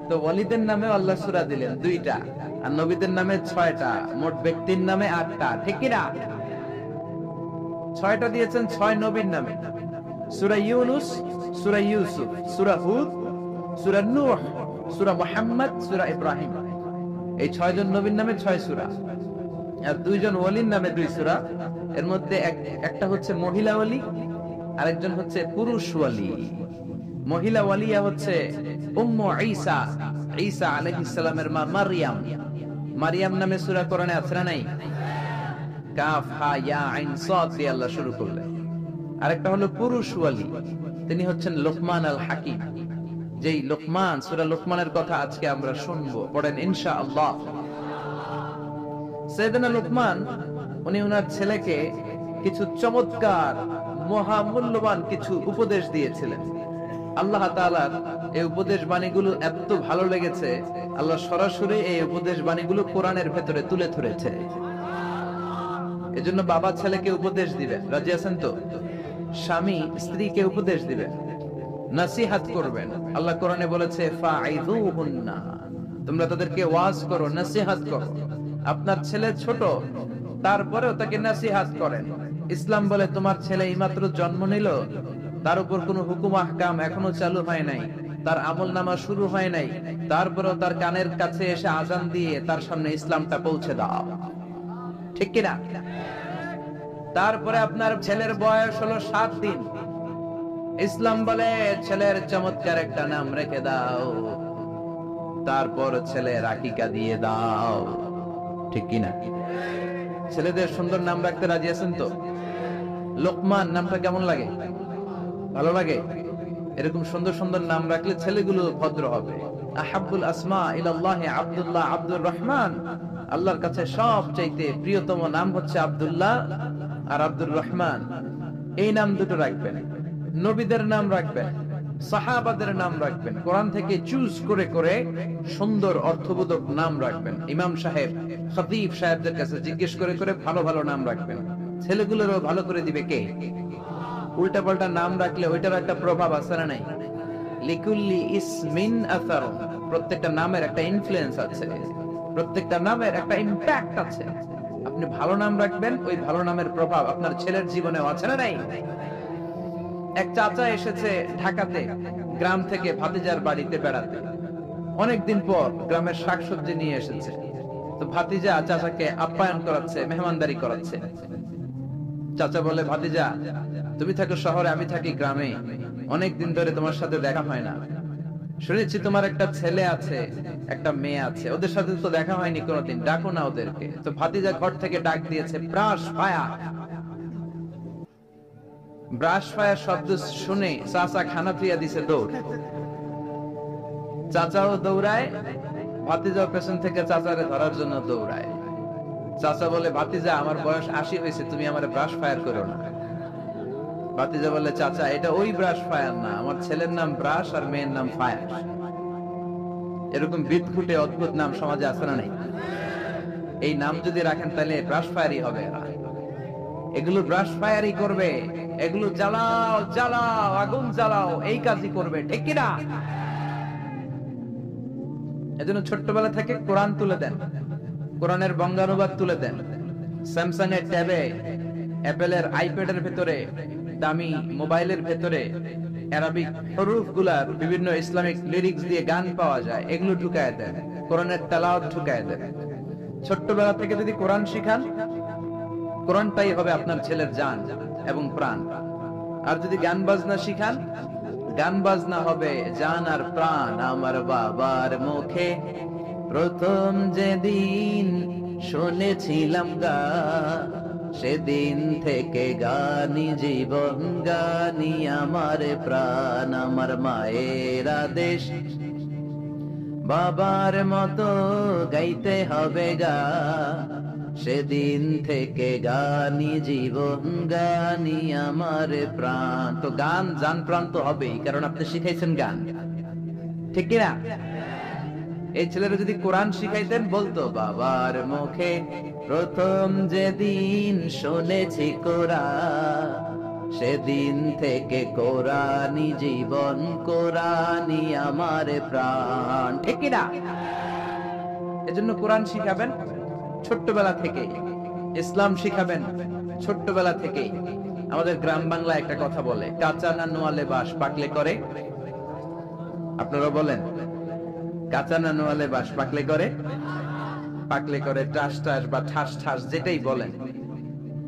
তো ওয়ালিদের নামে আল্লাহ সূরা দিলেন 2টা, আর নবীদের নামে 6টা, মোট ব্যক্তির নামে 8টা। ঠিক কিনা? 6টা দিয়েছেন 6 নবীর নামে। সূরা ইউনূস, সূরা ইউসুফ, সূরা হুদ, সূরা নূহ, সূরা মুহাম্মদ, সূরা ইব্রাহিম। এই 6 জন নবীর নামে 6 সূরা, আর 2 জন ওয়ালির নামে 2 সূরা। এর মধ্যে একটা হচ্ছে মহিলা ওয়ালি, আরেকজন হচ্ছে পুরুষ ওয়ালি। মহিলা ওয়ালিয়া হচ্ছে উম্মু ঈসা, ঈসা আলাইহিস সালামের মা মারইয়াম। মারইয়াম নামে সূরা কোরআনে আছে না নাই? কাফ হা ইয়া আইন সাদ দিয়ে আল্লাহ শুরু করলেন। আরেকটা হলো পুরুষ ওয়ালি, তিনি হচ্ছেন লোকমান আল হাকিম। যেই লোকমান, সূরা লোকমানের কথা আজকে আমরা শুনবো, পড়েন ইনশাআল্লাহ। সাইয়েদনা লোকমান, উনি ওনার ছেলেকে কিছু চমৎকার মহামূল্যবান কিছু উপদেশ দিয়েছিলেন। আল্লাহ তাআলার এই উপদেশ বাণীগুলো এত ভালো লেগেছে, আল্লাহ সরাসরি এই উপদেশ বাণীগুলো কোরআনের ভেতরে তুলে ধরেছে। এজন্য বাবা ছেলেকে উপদেশ দিবেন, রাজি আছেন তো? স্বামী স্ত্রীকে উপদেশ দিবেন, নসিহত করবেন। আল্লাহ কোরআনে বলেছে ফাইযুহুন্না, তোমরা তাদেরকে ওয়াজ করো, নসিহত করো। আপনার ছেলে ছোট, তারপরেও তাকে নসিহত করেন। ইসলাম বলে তোমার ছেলে এইমাত্র জন্ম নিল, তার উপর কোনো হুকুম আহকাম এখনো চালু হয় নাই, তার আমলনামা শুরু হয় নাই, তারপরেও তার কানের কাছে এসে আজান দিয়ে তার সামনে ইসলামটা পৌঁছে দাও। ঠিক কিনা? তারপরে আপনার ছেলের বয়স হলো 7 দিন, ইসলাম বলে ছেলের চমৎকার একটা নাম রেখে দাও, তারপর ছেলের আকিকা দিয়ে দাও। ঠিক কিনা? ছেলেদের সুন্দর নাম রাখতে রাজি আছেন তো? লোকমান নামটা কেমন লাগে? ভালো লাগে? এরকম সুন্দর সুন্দর নাম রাখলে ছেলেগুলো ভদ্র হবে। আহাব্বুল আসমা ইলাল্লাহি আব্দুল্লাহ, আব্দুর রহমান। আল্লাহর কাছে সবচাইতে প্রিয়তম নাম হচ্ছে আব্দুল্লাহ আর আব্দুর রহমান। এই নাম দুটো রাখবেন। নবীদের নাম রাখবেন, সাহাবাদের নাম রাখবেন, কোরআন থেকে চুজ করে করে সুন্দর অর্থবোধক নাম রাখবেন। ইমাম সাহেব, খতিব সাহেবদের কাছে জিজ্ঞেস করে করে ভালো ভালো নাম রাখবেন। ছেলেগুলোরও ভালো করে দিবে কে? উল্টা পাল্টা নাম রাখলে ওইটার একটা প্রভাব আছে না নাই? লিকুল্লি ইসমিন আসার, প্রত্যেকটা নামের একটা ইনফ্লুয়েন্স আছে, প্রত্যেকটা নামের একটা ইম্প্যাক্ট আছে। আপনি ভালো নাম রাখবেন, ওই ভালো নামের প্রভাব আপনার ছেলের জীবনেও আছে না নাই? এক চাচা এসেছে ঢাকাতে, গ্রাম থেকে ভাতিজার বাড়িতে বেড়াতে। অনেকদিন পর গ্রামের শাকসবজি নিয়ে এসেছে। তো ভাতিজা চাচাকে আপ্যায়ন করাচ্ছে, মেহমানদারি করাচ্ছে। চাচা বলে, ভাতিজা তুমি থাকো শহরে, আমি থাকি গ্রামে, অনেকদিন ধরে তোমার সাথে দেখা হয় না। শুনেছি তোমার একটা ছেলে আছে, একটা মেয়ে আছে, ওদের সাথে তো দেখা হয়নি কোনোদিন, ডাকো না ওদেরকে। তো ভাতিজা ঘর থেকে ডাক দিয়েছে, ব্রাশ ফায়া। ব্রাশ ফায়ার শব্দ শুনে চাচা খানা তুইয়া দিছে দৌড়। চাচাও দৌড়ায়, ভাতিজাও পেছন থেকে চাচারে ধরার জন্য দৌড়ায়। চাচা বলে, ভাতিজা আমার বয়স 80 হয়েছে, তুমি আমার ব্রাশ ফায়ার করো না। ভাতিজা বলে, চাচা এটা ওই ব্রাশ ফায়ার না, আমার ছেলের নাম ব্রাশ আর মেয়ের নাম ফায়ার। এরকম বিদঘুটে অদ্ভুত নাম সমাজে আছে না নাই? এই নাম যদি রাখেন তাহলে ব্রাশ ফায়ারই হবে। এগুলো ব্রাশ ফায়ারই করবে, এগুলো জ্বালাও জ্বালাও, আগুন জ্বালাও, এই কাজই করবে। ঠিক কিনা? এজন্য ছোট্টবেলা থেকে কোরআন তুলে দেন, কোরআনের বঙ্গানুবাদ তুলে দেন। স্যামসাং এর ট্যাবে, অ্যাপেলের আইপ্যাডের ভেতরে দামি মোবাইলের ভেতরে আরবিক হরফ গুলার বিভিন্ন ইসলামিক লিরিক্স দিয়ে গান পাওয়া যায়, এগুলো ঢুকায় দেন, কোরআনের তেলাওয়াত ঢুকায় দেন। ছোট্টবেলা থেকে যদি কোরআন শিখান, কোরআনটাই হবে আপনার ছেলের জান এবং প্রাণ। আর যদি গান বাজনা শিখান, গান বাজনা হবে জান আর প্রাণ। আমার বাবার মুখে প্রথম যেদিন শুনেছিলাম গান, সেদিন থেকে গানি জীবন, গানি আমার প্রাণ। আমার মায়ের আদেশ বাবার মতো গাইতে হবে গান, সেদিন থেকে গানি জীবন, গানি আমার প্রাণ। তো গান জান প্রাণ তো হবেই, কারণ আপনি শিখাইছেন গান, ঠিক কিনা? এই ছেলেরা যদি কোরআন শিখাইতেন, বলতো বাবার মুখে প্রথম যেদিন শুনেছি কোরআন, সেদিন থেকে কোরআনি জীবন, কোরআনি আমার প্রাণ, ঠিক কিনা? এজন্য কোরআন শিখাবেন ছোট্টবেলা থেকে, ইসলাম শিখাবেন ছোট্টবেলা থেকে। আমাদের গ্রাম বাংলা একটা কথা বলে, কাঁচা না নোয়ালে বাস পাকলে করে। আপনারা বলেন, কাঁচা না নোয়ালে বাস পাকলে করে? পাকলে করে টাস টাস বা ঠাস ঠাস, যেটাই বলেন।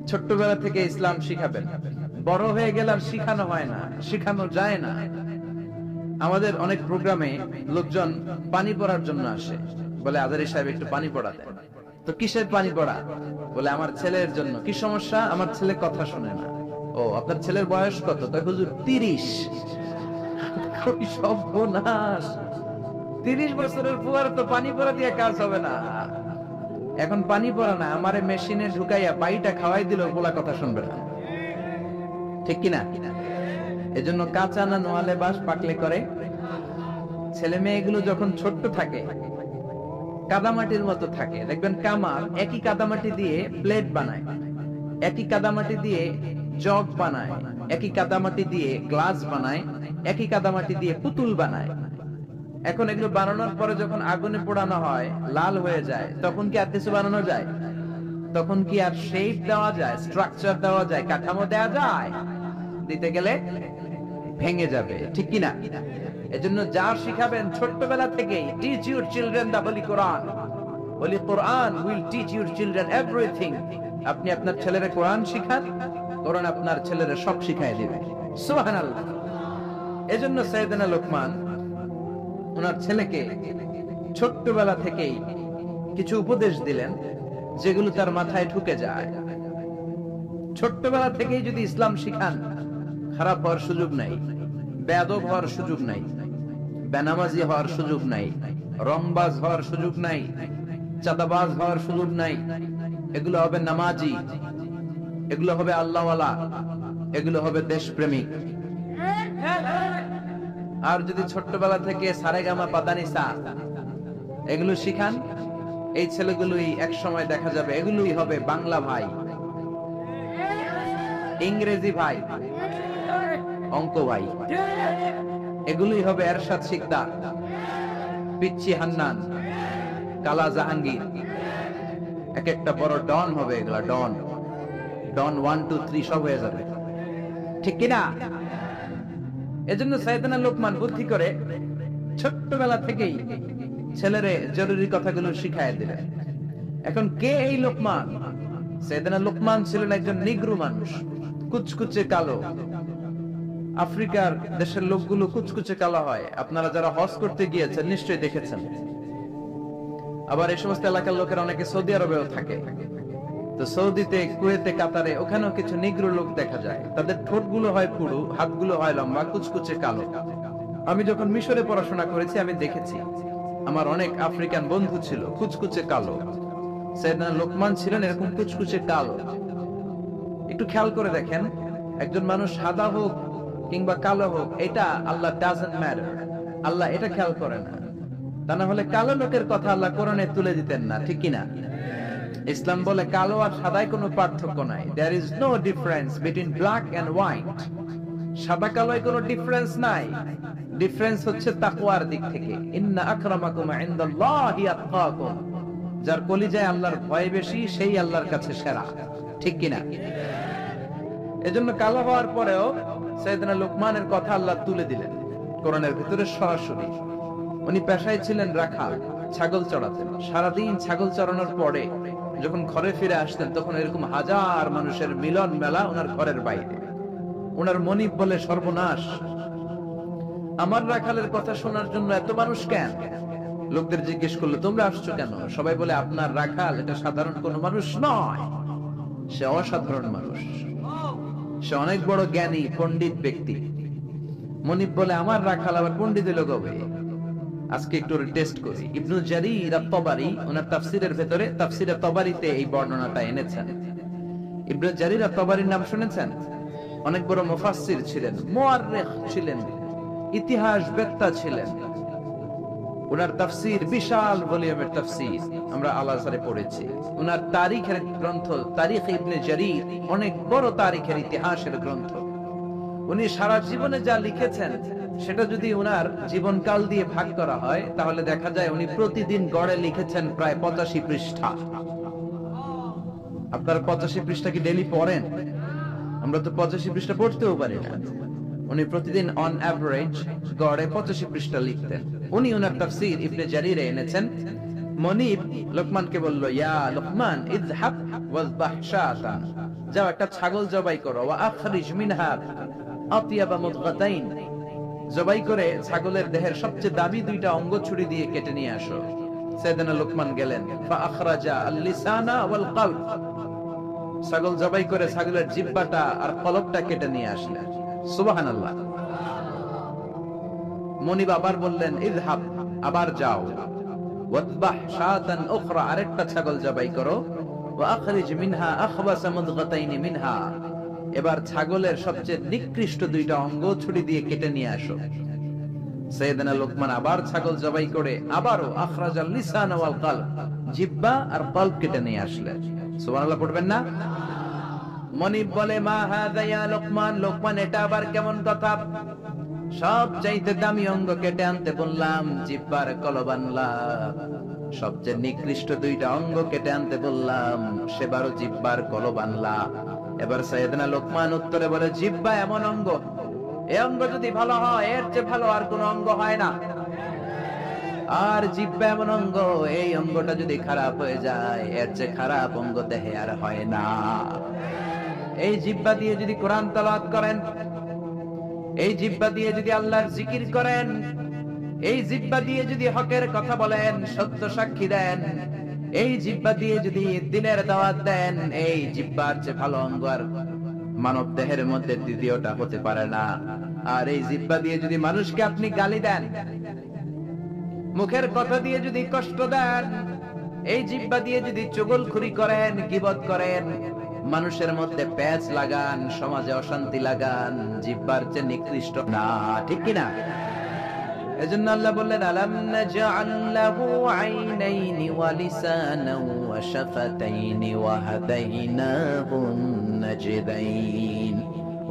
ছোট্টবেলা থেকে ইসলাম শিখাবেন। বড় হয়ে গেলে আর শিখানো হয় না, শিখানো যায় না। আমাদের অনেক প্রোগ্রামে লোকজন পানি পড়ার জন্য আসে, বলে আজারি সাহেব একটু পানি পড়া দেন। তো কিসের পানি পড়া? বলে আমার ছেলের জন্য। কি সমস্যা? আমার ছেলে কথা শোনে না। ও, আপনার ছেলের বয়স কত? তাই হুজুর 30। সর্বনাশ, 30 বছরের পুয়ার তো পানি পড়া দিয়ে কাজ হবে না। এখন পানি পড়া না, আমারে মেশিনে ঢুকাইয়া পাইটা খাওয়াই দিল, বলা কথা শুনবে না, ঠিক কিনা? এজন্য কাঁচা না নোয়ালে বাস পাকলে করে। ছেলে মেয়েগুলো যখন ছোট্ট থাকে, কাদামাটির মতো থাকে, দেখবেন কামাল একই কাদামাটি দিয়ে প্লেট বানায়, একই কাদামাটি দিয়ে জগ বানায়, একই কাদামাটি দিয়ে গ্লাস বানায়, একই কাদামাটি দিয়ে পুতুল বানায়। এখন এগুলো বানানোর পরে যখন আগুনে পোড়ানো হয়, লাল হয়ে যায়, তখন কি আর কিছু বানানো যায়? তখন কি আর শেপ দেওয়া যায়, স্ট্রাকচার দেওয়া যায়, কাঠামো দেওয়া যায়? দিতে গেলে ভেঙে যাবে, ঠিক কিনা? এজন্য যা শিখাবেন ছোট্টবেলা থেকেই, teach your children the holy Quran. Holy Quran will teach your children everything. আপনি আপনার ছেলেরে কোরআন শিখান, কোরআন আপনার ছেলেরে সব শিখাই দিবে। সুবহানাল্লাহ। এজন্য সাইয়েদনা লোকমান ওনার ছেলেকে ছোট্টবেলা থেকেই কিছু উপদেশ দিলেন, যেগুলো তার মাথায় ঢুকে যায়। ছোট্টবেলা থেকেই যদি ইসলাম শিখান, খারাপ হওয়ার সুযোগ নাই, বেয়াদব হওয়ার সুযোগ নাই, বেনামাজি হওয়ার সুযোগ নাই, রংবাজ হওয়ার সুযোগ নাই, চাঁদাবাজ হওয়ার সুযোগ নাই। এগুলো হবে নামাজি, এগুলো হবে আল্লাহওয়ালা, এগুলো হবে দেশপ্রেমিক। আর যদি ছোট্টবেলা থেকে সারেগামা পাদানিসা এগুলো শিখান, এই ছেলেগুলোই এক সময় দেখা যাবে এগুলোই হবে বাংলা ভাই, ইংরেজি ভাই, অঙ্ক ভাই, এগুলোই হবে এরশাদ শিকদার, পিচ্চি হান্নান, কালা জাহাঙ্গীর। এক একটা বড় ডন হবে, এগুলা ডন, ডন 1 2 3 সব হয়ে যাবে, ঠিক কিনা? এজন্য সাইয়েদনা লোকমান বুদ্ধি করে ছোট্টবেলা থেকেই ছেলেরে জরুরি কথাগুলো শিখায় দিলেন। এখন কে এই লোকমান? সাইয়েদনা লোকমান ছিলেন একজন নিগ্রো মানুষ, কুচকুচে কালো। আফ্রিকার দেশের লোকগুলো কুচকুচে কালো হয়, আপনারা যারা হজ করতে গিয়েছেন নিশ্চয়ই দেখেছেন। আবার এই সমস্ত এলাকার লোকেরা অনেকে সৌদি আরবেও থাকে, তো সৌদিতে, কুয়েতে, কাতারে, ওখানেও কিছু নিগ্রো লোক দেখা যায়। তাদের ঠোঁটগুলো হয় পুরু, হাতগুলো হয় লম্বা, কুচকুচে কালো। আমি যখন মিশরে পড়াশোনা করেছি আমি দেখেছি, আমার অনেক আফ্রিকান বন্ধু ছিল কুচকুচে কালো। সাইয়েদনা লোকমান ছিলেন এরকম কুচকুচে কালো। একটু খেয়াল করে দেখেন, একজন মানুষ সাদা হোক কিংবা কালো হোক, এটা আল্লাহ ডাজন্ট ম্যাটার, আল্লাহ এটা খেয়াল করে না। তা না হলে কালো লোকের কথা আল্লাহ কোরআনে তুলে দিতেন না, ঠিক কিনা? ইসলাম বলে কালো আর সাদায় কোনো পার্থক্য নাই। There is no difference between black and white. সাদা কালোয় কোনো ডিফারেন্স নাই, ডিফারেন্স হচ্ছে তাকওয়ার দিক থেকে। ইন্না আকরামাকুম ইনদাল্লাহি আতকাকুম। যার কলিজায় আল্লাহর ভয় বেশি, সেই আল্লাহর কাছে সেরা, ঠিক কিনা? এজন্য কালো হওয়ার পরেও সাইয়েদনা লোকমানের কথা আল্লাহ তুলে দিলেন কোরআনের ভিতরে সরাসরি। উনি পেশায় ছিলেন রাখাল, ছাগল চড়াতেন। সারাদিন ছাগল চড়ানোর পরে যখন ঘরে ফিরে আসতেন তখন এরকম হাজার মানুষের মিলন মেলা ওনার ঘরের বাইরে। ওনার মনিব বলে, সর্বনাশ, আমার রাখালের কথা শোনার জন্য এত মানুষ কেন? লোকদের জিজ্ঞেস করলো, তোমরা আসছো কেন? সবাই বলে, আপনার রাখাল এটা সাধারণ কোন মানুষ নয়, সে অসাধারণ মানুষ, সে অনেক বড় জ্ঞানী পণ্ডিত ব্যক্তি। মনিব বলে, আমার রাখাল আবার পণ্ডিত হলো কবে? আজকে একটু টেস্ট করি। ইবনে জারীর আত-তাবারী ওনার তাফসীরের ভিতরে তাফসীরে তাবারীতে এই বর্ণনাটা এনেছেন। ইবনে জারীর আত-তাবারীর নাম শুনেছেন? অনেক বড় মুফাসসির ছিলেন, মুআররিখ ছিলেন, ইতিহাস বেত্তা ছিলেন। ওনার তাফসীর বিশাল ভলিউমের তাফসীর আমরা আল আজহারে পড়েছি। ওনার তারিখের গ্রন্থ তারিখ ইবনে জারীর অনেক বড় তারিখের ইতিহাসের গ্রন্থ। উনি সারা জীবনে যা লিখেছেন সেটা যদি ওনার জীবনকাল দিয়ে ভাগ করা হয় তাহলে দেখা যায় উনি প্রতিদিন গড়ে লিখেছেন প্রায় 85 পৃষ্ঠা। আপনারা 85 পৃষ্ঠা কি ডেইলি পড়েন? আমরা তো 85 পৃষ্ঠা পড়তেও পারি না। উনি প্রতিদিন অন এভারেজ গড়ে 85 পৃষ্ঠা লিখতেন। উনি ওনার তাফসীর ইবনে জারীরে এনেছেন। মনিব লোকমানকে বলল, ইয়া লোকমান ইযহাব ওয়াযবাহ শাতান, যাও একটা ছাগল জবাই করো, ওয়া আখরিজ মিনহা আতিয়াবা মুদগাতাইন, জবাই করে ছাগলের দেহের সবচেয়ে দামি দুইটা অঙ্গ ছুরি দিয়ে কেটে নিয়ে আসো। সাইয়েদনা লোকমান গেলেন, ফা আখরাজা আল-লিসানা ওয়াল কলব, ছাগল জবাই করে ছাগলের জিহ্বাটা আর কলবটা কেটে নিয়ে আসলেন। সুবহানাল্লাহ। মনিব আবার বললেন, ইযহাব, আবার যাও, ওয়াযবাহ শাতান উখরা, আরেকটা ছাগল জবাই করো, ওয়া আখরিজ মিনহা আখবাসা মুদগাতাইন মিনহা, এবার ছাগলের সবচেয়ে নিকৃষ্ট দুইটা অঙ্গ ছুরি দিয়ে কেটে নিয়ে আসো। সাইয়েদনা লোকমান আবার ছাগল জবাই করে আবারও আখরাজাল লিসান ওয়াল কলব, জিহ্বা আর কলব কেটে নিয়ে আসলেন। সুবহানাল্লাহ পড়বেন না? মনিব বলে, মা হাযা ইয়া লোকমান, লোকমান এটা আবার কেমন কথা? সব চাইতে দামি অঙ্গ কেটে আনতে বললাম, জিহ্বার কলব আনলাম। সবচেয়ে নিকৃষ্ট দুইটা অঙ্গ কেটে আনতে বললাম, সেবারও জিহ্বার কলব আনলাম। এবার সাইয়েদনা লোকমান উত্তরে বলে, জিহ্বা এমন অঙ্গ, এই অঙ্গ যদি ভালো হয় এর চেয়ে ভালো আর কোন অঙ্গ হয় না। আর জিহ্বা এমন অঙ্গ, এই অঙ্গটা যদি খারাপ হয়ে যায় এর চেয়ে খারাপ অঙ্গ দেহে আর হয় না। এই জিহ্বা দিয়ে যদি কোরআন তেলাওয়াত করেন, এই জিহ্বা দিয়ে যদি আল্লাহর জিকির করেন, এই জিহ্বা দিয়ে যদি হকের কথা বলেন, সত্য সাক্ষী দেন, এই জিহ্বা দিয়ে যদি দিনের দাওয়াত দেন, এই জিহ্বার চেয়ে ভালো অঙ্গ আর মানব দেহের মধ্যে দ্বিতীয়টা হতে পারে না। আর এই জিহ্বা দিয়ে যদি মানুষকে আপনি গালি দেন, মুখের কথা দিয়ে যদি কষ্ট দেন, এই জিহ্বা দিয়ে যদি চুগলখুরি করেন, গীবত করেন, মানুষের মধ্যে প্যাঁচ লাগান, সমাজে অশান্তি লাগান, জিহ্বার চেয়ে নিকৃষ্ট না, ঠিক কিনা? এজন্য আল্লাহ বললেন, আলাম নাজআল লাহু আইনাইনি ওয়া লিসানান ওয়া শাফাতাইনি ওয়া হাদাইনাহু নাজদাইন।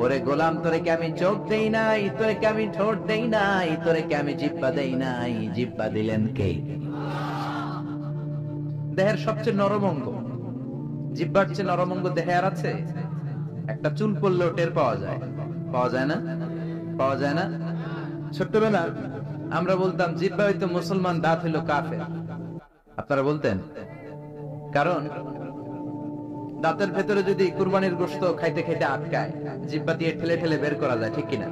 ওরে গোলাম, তোরে কি আমি চোখ দেই নাই? তোরে কি আমি ঠোঁট দেই নাই? তোরে কি আমি জিহ্বা দেই নাই? জিহ্বা দিলেন কে? দেহের সবচেয়ে নরম অঙ্গ, জিহ্বার চেয়ে নরম অঙ্গ দেহে আর আছে? একটা চুল পড়লেও টের পাওয়া যায়, পাওয়া যায় না? পাওয়া যায় না? ছোট্টবেলা আমরা বলতাম জিহ্বা হইতো মুসলমান, দাঁত হইলো কাফের। আপনারা বলতেন? কারণ দাঁতের ভেতরে যদি কুরবানির গোশত খাইতে খাইতে আটকায়, জিহ্বা দিয়ে ঠেলে ঠেলে বের করা যায়, ঠিক কিনা?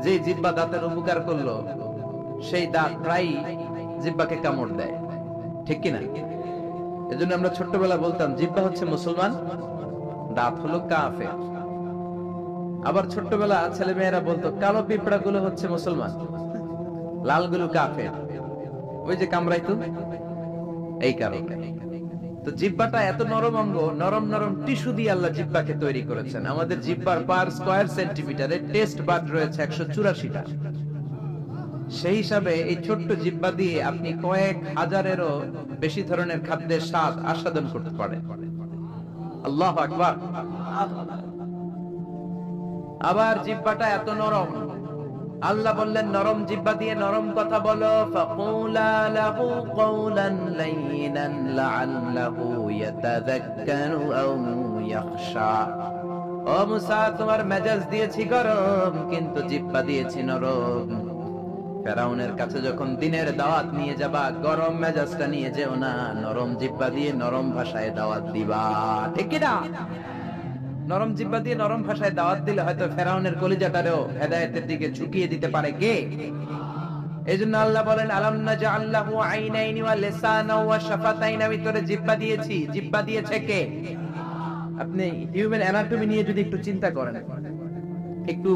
যে জিহ্বা দাঁতের উপকার করলো সেই দাঁত প্রায় জিহ্বাকে কামড় দেয়, ঠিক কিনা? এজন্য আমরা ছোট্টবেলা বলতাম জিহ্বা হচ্ছে মুসলমান, দাঁত হলো কাফের। আবার ছোট্টবেলা ছেলে মেয়েরা বলতো কালো পিঁপড়া গুলো হচ্ছে মুসলমান, লালগুলো কাফের, ওই যে কামড়াইতো, এই কারণে। তো জিহ্বাটা এত নরম অঙ্গ, নরম নরম টিস্যু দিয়ে আল্লাহ জিহ্বাকে তৈরি করেছেন। আমাদের জিহ্বার পার স্কয়ার সেন্টিমিটারে টেস্ট বাড রয়েছে 184টা। সেই হিসাবে এই ছোট্ট জিহ্বা দিয়ে আপনি কয়েক হাজারেরও বেশি ধরনের খাদ্যের স্বাদ আস্বাদন করতে পারেন। আল্লাহু আকবার। আবার জিহ্বাটা এত নরম, আল্লাহ বললেন নরম জিহ্বা দিয়ে নরম কথা বলো, ফাকুলা লাহু কওলান লাইনান লাআল্লাহু ইয়াতাযাক্কারু আও ইয়াখশা। ও মুসা তোমার মেজাজ দিয়েছি গরম, কিন্তু জিহ্বা দিয়েছি নরম। ফেরাউনের কাছে যখন দিনের দাওয়াত নিয়ে যাবা, গরম মেজাজটা নিয়ে যেও না, নরম জিহ্বা দিয়ে নরম ভাষায় দাওয়াত দিবা, ঠিক কি না? নরম জিহ্বা দিয়ে নরম ভাষায় দাওয়াত দিলে হয়তো ফেরাউনের কলিজাটারেও হেদায়েতের দিকে ঝুঁকিয়ে দিতে পারে কে? এইজন্য আল্লাহ বলেন, আলাম নাজআল লাহু আইনাইনি ওয়া লিসানাও ওয়া শাফাতাইন, আমি তোরে জিহ্বা দিয়েছি। জিহ্বা দিয়েছে কে? আপনি হিউম্যান অ্যানাটমি নিয়ে যদি একটু চিন্তা করেন, একটু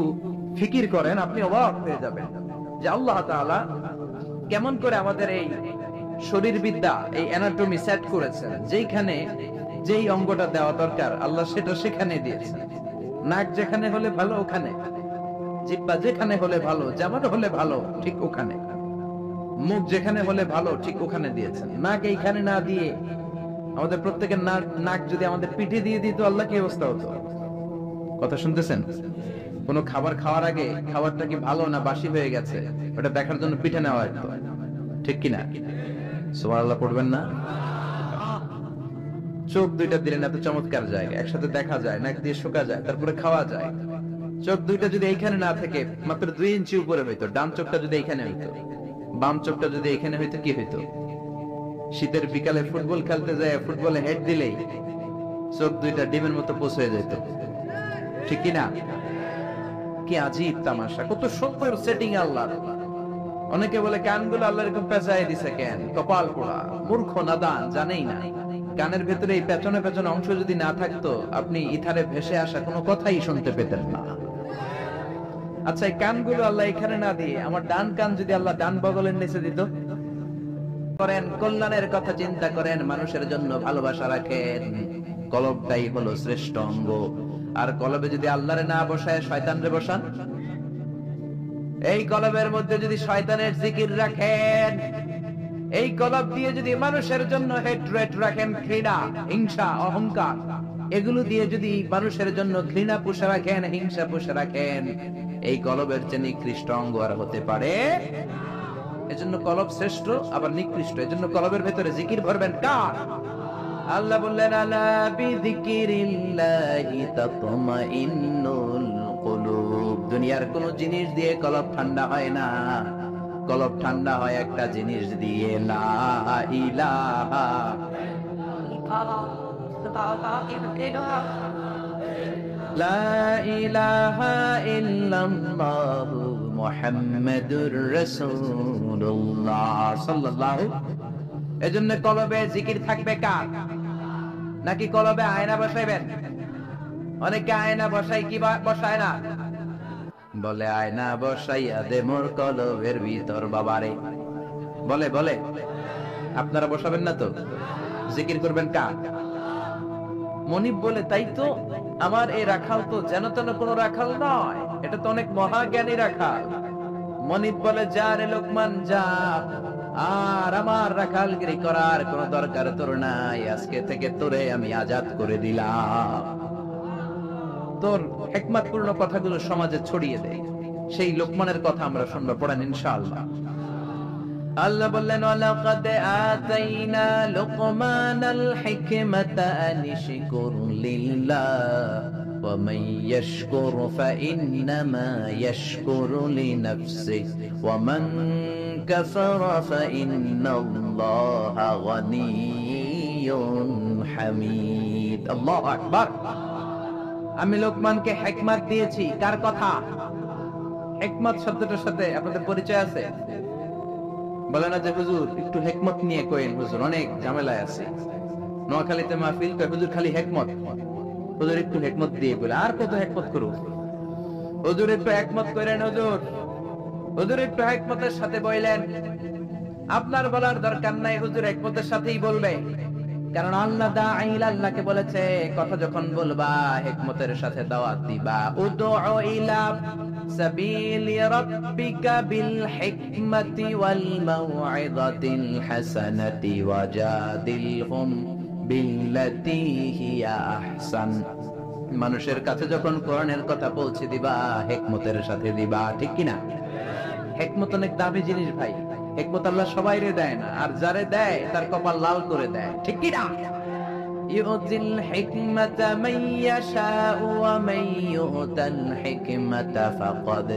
ফিকির করেন, আপনি অবাক হয়ে যাবেন যে আল্লাহ তাআলা কেমন করে আমাদের এই শরীর বিদ্যা, এই অ্যানাটমি সেট করেছেন, যেখানে যেই অঙ্গটা দেওয়া দরকার আল্লাহ সেটা সেখানে দিয়েছেন। নাক যেখানে হলে ভালো ওখানে, জিহ্বা যেখানে হলে ভালো, যেমন হলে ভালো ঠিক ওখানে, মুখ যেখানে হলে ভালো ঠিক ওখানে দিয়েছেন। নাক এইখানে না দিয়ে আমাদের প্রত্যেকের নাক যদি আমাদের পিঠে দিয়ে দিত, আল্লাহ কি অবস্থা হতো? কথা শুনতেছেন? কোন খাবার খাওয়ার আগে খাবারটা কি ভালো না বাসি হয়ে গেছে ওটা দেখার জন্য পিঠে নেওয়া হতো, ঠিক কিনা? সুবহানাল্লাহ পড়বেন না? চোখ দুইটা দিলেন, এত চমৎকার জায়গা, একসাথে দেখা যায়, নাক দিয়ে শোকা যায়, তারপরে খাওয়া যায়। চোখ দুইটা যদি এইখানে না থেকে মাত্র 2 ইঞ্চি উপরে হইতো, ডান চোখটা যদি এইখানে হইতো, বাম চোখটা যদি এখানে হইতো, কি হইতো? শীতের বিকালে ফুটবল খেলতে যায়, ফুটবলে হেড দিলেই চোখ দুইটা ডিমের মতো পোষ হয়ে যেত, ঠিক কিনা? কি আজীব তামাশা, কত সুন্দর সেটিং আল্লাহর। অনেকে বলে কানগুলো আল্লাহ এরকম পেঁচায় দিছে কেন? কপাল পোড়া, মূর্খ নাদান, জানেই না। কানের ভেতরে এই পেছনে পেছনে অংশ যদি না থাকতো, আপনি ইথারে ভেসে আসা কোনো কথাই শুনতে পেতেন না। আচ্ছা, এই কানগুলো আল্লাহ এখানে না দিয়ে আমার ডান কান যদি আল্লাহ ডান বগলের নিচে দিত? করেন, কল্যাণের কথা চিন্তা করেন, মানুষের জন্য ভালোবাসা রাখেন। কলবটাই হলো শ্রেষ্ঠ অঙ্গ। আর কলবে যদি আল্লাহরে না বসায় শয়তানরে বসান, এই কলবের মধ্যে যদি শয়তানের জিকির রাখেন, এই কলব দিয়ে যদি মানুষের জন্য হেট্রেট রাখেন, ঘৃণা, হিংসা, অহংকার, এগুলো দিয়ে যদি মানুষের জন্য ঘৃণা পুষে রাখেন, হিংসা পুষে রাখেন, এই কলবের চেয়ে নিকৃষ্ট অঙ্গ আর হতে পারে? এজন্য কলব শ্রেষ্ঠ আবার নিকৃষ্ট। এজন্য কলবের ভেতরে জিকির ভরবেন কার? আল্লাহ বললেন, আলা বিযিকিরিল্লাহি তাতমাইন্নুল কুলুব। দুনিয়ার কোন জিনিস দিয়ে কলব ঠান্ডা হয় না, কলব ঠান্ডা হয় একটা জিনিস দিয়ে, লা ইলাহা লা ইলাহা ইল্লাল্লাহু মুহাম্মাদুর রাসূলুল্লাহ সাল্লাল্লাহু। এজন্য কলবে জিকির থাকবে কার? নাকি কলবে আয়না বসাইবেন? অনেকে আয়না বসাই, কি বসায় না? বলে আয়না বসাইয়া দে মোর কলবের ভিতর বাবারে, বলে বলে। আপনারা বসাবেন না তো? জিকির করবেন কার? মনিব বলে, তাই তো আমার এই রাখাল তো যেন তেন কোনো রাখাল নয়, এটা তো অনেক মহাজ্ঞানী রাখাল। মনিব বলে, যা রে লোকমান যা, আর আমার রাখালগিরি করার কোন দরকার তোর নাই, আজকে থেকে তোরে আমি আজাদ করে দিলাম। তোর হিকমতপূর্ণ কথাগুলো সমাজে ছড়িয়ে দে। সেই লোকমানের কথা আমরা শুনবো, পড়েন ইনশাআল্লাহ। আল্লাহ বললেন, ওয়ালাকাদ আতাইনা লুকমানাল হিকমাতা আনিশকুর লিল্লাহ ওয়া মান ইয়াশকুর ফাইন্নামা ইয়াশকুরু লিনাফসিহি ওয়া মান কাফারা ফাইন্নাল্লাহা গানিয়্যুন হামিদ। আল্লাহু আকবার। আমি লোকমানকে হিকমত দিয়েছি। কার কথা? হিকমত শব্দটার সাথে আপনাদের পরিচয় আছে? বলে না যে হুজুর একটু হিকমত নিয়ে কইেন, হুজুর অনেক ঝামেলায় আছে। নোয়াখালীতে মাহফিল কয়, হুজুর খালি হিকমত, হুজুর একটু হিকমত দিয়ে বলে। আর কত হিকমত করু, হুজুর একটু হিকমত করেন, হুজুর হুজুর একটু হিকমতের সাথে বইলেন। আপনার বলার দরকার নাই, হুজুর হিকমতের সাথেই বলবে। কারণ আল্লাহ দাঈল, আল্লাহকে বলেছে কথা যখন বলবা হিকমতের সাথে দাওয়াত দিবা। উদউ ইলা সাবিলি রাব্বিকা বিল হিকমাতি ওয়াল মাউইযাতিল হাসানাতি ওয়াজাদিলহুম বিল্লাতী হিয়া আহসান। মানুষের কাছে যখন কোরআনের কথা পৌঁছে দিবা, হিকমতের সাথে দিবা, ঠিক কি না? হিকমত অনেক দামি জিনিস ভাই। হিকমত আল্লাহ সবাইরে দেয় না, আর যারে দেয় তার কপাল লাল করে দেয়, ঠিক কি না? ইউতিল হিকমাতা মান ইয়াশাউ ওয়া মান ইউতাল হিকমাতা ফাকাদ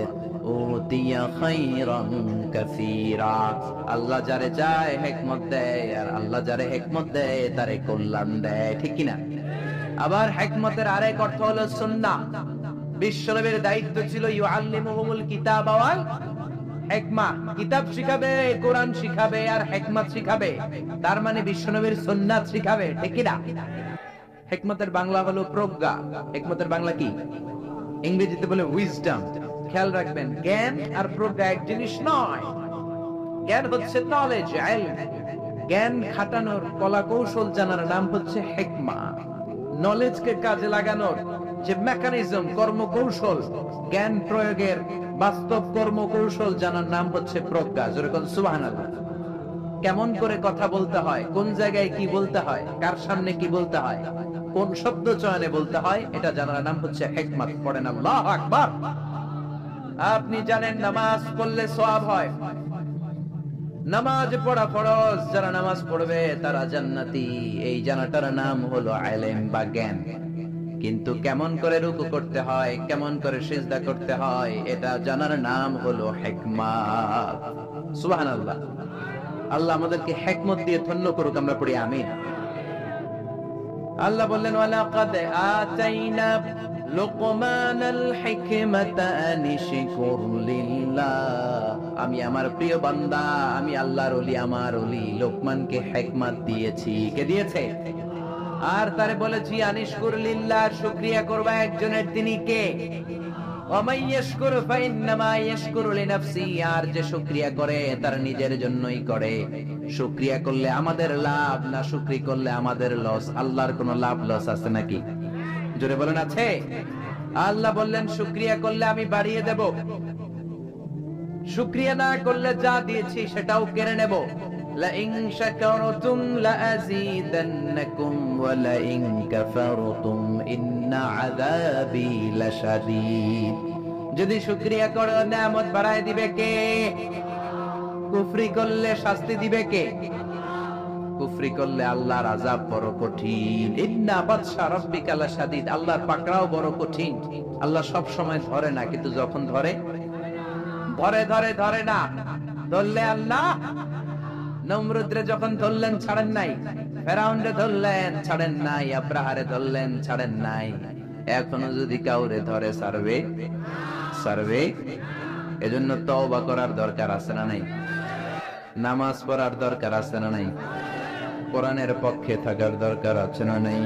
উতিয়া খায়রান কাসীরা। আল্লাহ যারে চায় হিকমত দেয়, আর আল্লাহ যারে হিকমত দেয় তারে কল্যাণ দেয়, ঠিক কি না? আবার হিকমতের আরেক অর্থ হলো সুন্নাহ। বিশ্বনবীর দায়িত্ব ছিল ইউআল্লিমুহুমুল কিতাব ওয়াল হিকমা, কিতাব শিখাবে, কোরআন শিখাবে, আর হিকমত শিখাবে। তার মানে বিশ্বনবীর সুন্নাত শিখাবে, ঠিক কি না? হিকমতের বাংলা হলো প্রজ্ঞা। হিকমতের বাংলা কি? ইংরেজিতে বলে উইজডম। খেয়াল রাখবেন, জ্ঞান আর প্রজ্ঞা এক জিনিস নয়। জ্ঞান হচ্ছে নলেজ, ইলম। জ্ঞান খাটানোর কলা কৌশল জানার নাম হচ্ছে হিকমা। নলেজকে কাজে লাগানোর যে মেকানিজম, কর্মকৌশল, জ্ঞান প্রয়োগের বাস্তব কর্মকৌশল জানার নাম হচ্ছে প্রজ্ঞা। যেরকম সুবহানাল্লাহ, কেমন করে কথা বলতে হয়, কোন জায়গায় কি বলতে হয়, কার সামনে কি বলতে হয়, কোন শব্দ চয়নে বলতে হয়, এটা জানার নাম হচ্ছে হিকমত। পড়েন আল্লাহু আকবার। আপনি জানেন নামাজ পড়লে সওয়াব হয়, নামাজ পড়া ফরজ, যারা নামাজ পড়বে তারা জান্নাতি। এই জানাটার নাম হলো ইলম বা জ্ঞান। কিন্তু কেমন করে রুকু করতে হয়, কেমন করে সিজদা করতে হয়, এটা জানার নাম হলো হিকমত। সুবহানাল্লাহ। আল্লাহ আমাদেরকে হিকমত দিয়ে ধন্য করুক, আমরা পড়ি আমিন। আল্লাহ বললেন ওয়ালাকাদ আতাইনা লুকমানাল হিকমাতা আনিশকুর লিল্লাহ। আমি আমার প্রিয় বান্দা, আমি আল্লাহর ওলি, আমার ওলি লোকমানকে হিকমত দিয়েছি। কে দিয়েছে? আর তারে বলেছি আনিশকুর লিল্লাহ, শুকরিয়া করবা একজনের, তিনি কে? ওয়া মান ইয়াশকুর ফাইন্নামা ইয়াশকুরু লিনাফসি। আর যে শুকরিয়া করে তার নিজের জন্যই করে। শুকরিয়া করলে আমাদের লাভ, না শুকরি করলে আমাদের লস। আল্লাহর কোনো লাভ লস আছে নাকি? জোরে বলেন, আছে? আল্লাহ বললেন শুকরিয়া করলে আমি বাড়িয়ে দেব, শুকরিয়া না করলে যা দিয়েছি সেটাও কেড়ে নেব। লাইন শাকারতুম লাযীদান্নাকুম ওয়া লাইন কাফারতুম ইন্না আযাবি লাশাদীদ। যদি শুকরিয়া করো নিয়ামত বাড়ায় দিবে কে? কুফরি করলে শাস্তি দিবে কে? কুফরি করলে আল্লাহর আযাব বড় কঠিন। ইন্না বাতশা রাব্বিকা লাশাদীদ। আল্লাহর পাকড়াও বড় কঠিন। আল্লাহ সব সময় ধরে না, কিন্তু যখন ধরে ধরে না। ধরলে আল্লাহ নমরুদরে যখন ধরলেন ছাড়েন নাই, ফেরাউনরে ধরলেন ছাড়েন নাই, আব্রাহারে ধরলেন ছাড়েন নাই। এখনো যদি কাউরে ধরে সারবে। এজন্য তওবা করার দরকার আছে না নাই? নামাজ পড়ার দরকার আছে না নাই? কোরআনের পক্ষে থাকার দরকার আছে না নাই?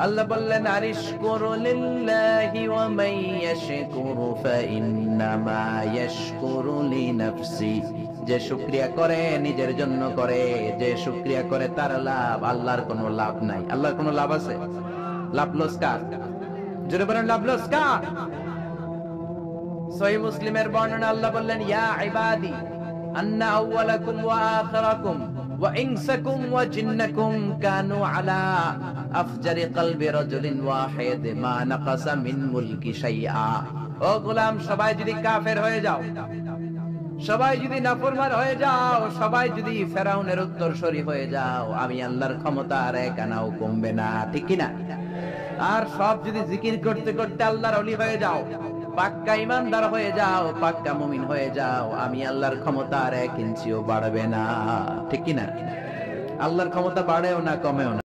আল্লাহ বললেন আনিশকুরু লিল্লাহি ওয়া মান ইয়াশকুরু ফাইন্নামা ইয়াশকুরু লিনাফসি। যে শুকরিয়া করে নিজের জন্য করে, যে শুকরিয়া করে তার লাভ, আল্লাহর কোনো লাভ নাই। আল্লাহর কোনো লাভ আছে? লাভ লস কার? জোরে বলেন, লাভ লস কার? সহিহ মুসলিমের বর্ণনা, আল্লাহ বললেন ইয়া ইবাদি আন্না আউওয়ালাকুম ওয়া আখিরাকুম ওয়া ইনসাকুম ওয়া জিন্নাকুম কানু আলা আফজারি কলবি রাজুলিন ওয়াহিদ মা নাকাসা মিন মুলকি শাইআ। ও গোলাম, সবাই যদি কাফের হয়ে যাও, সবাই যদি নাফরমান হয়ে যাও, সবাই যদি ফেরাউনের উত্তরসূরি হয়ে যাও, আমি আল্লাহর ক্ষমতা আর এক আনাও কমবে না, ঠিক কি না? আর সব যদি জিকির করতে করতে আল্লাহর ওলি হয়ে যাও, পাক্কা ইমানদার হয়ে যাও, পাক্কা মুমিন হয়ে যাও, আমি আল্লাহর ক্ষমতা আর এক ইঞ্চিও বাড়বে না, ঠিক কি না? আল্লাহর ক্ষমতা বাড়েও না কমেও না।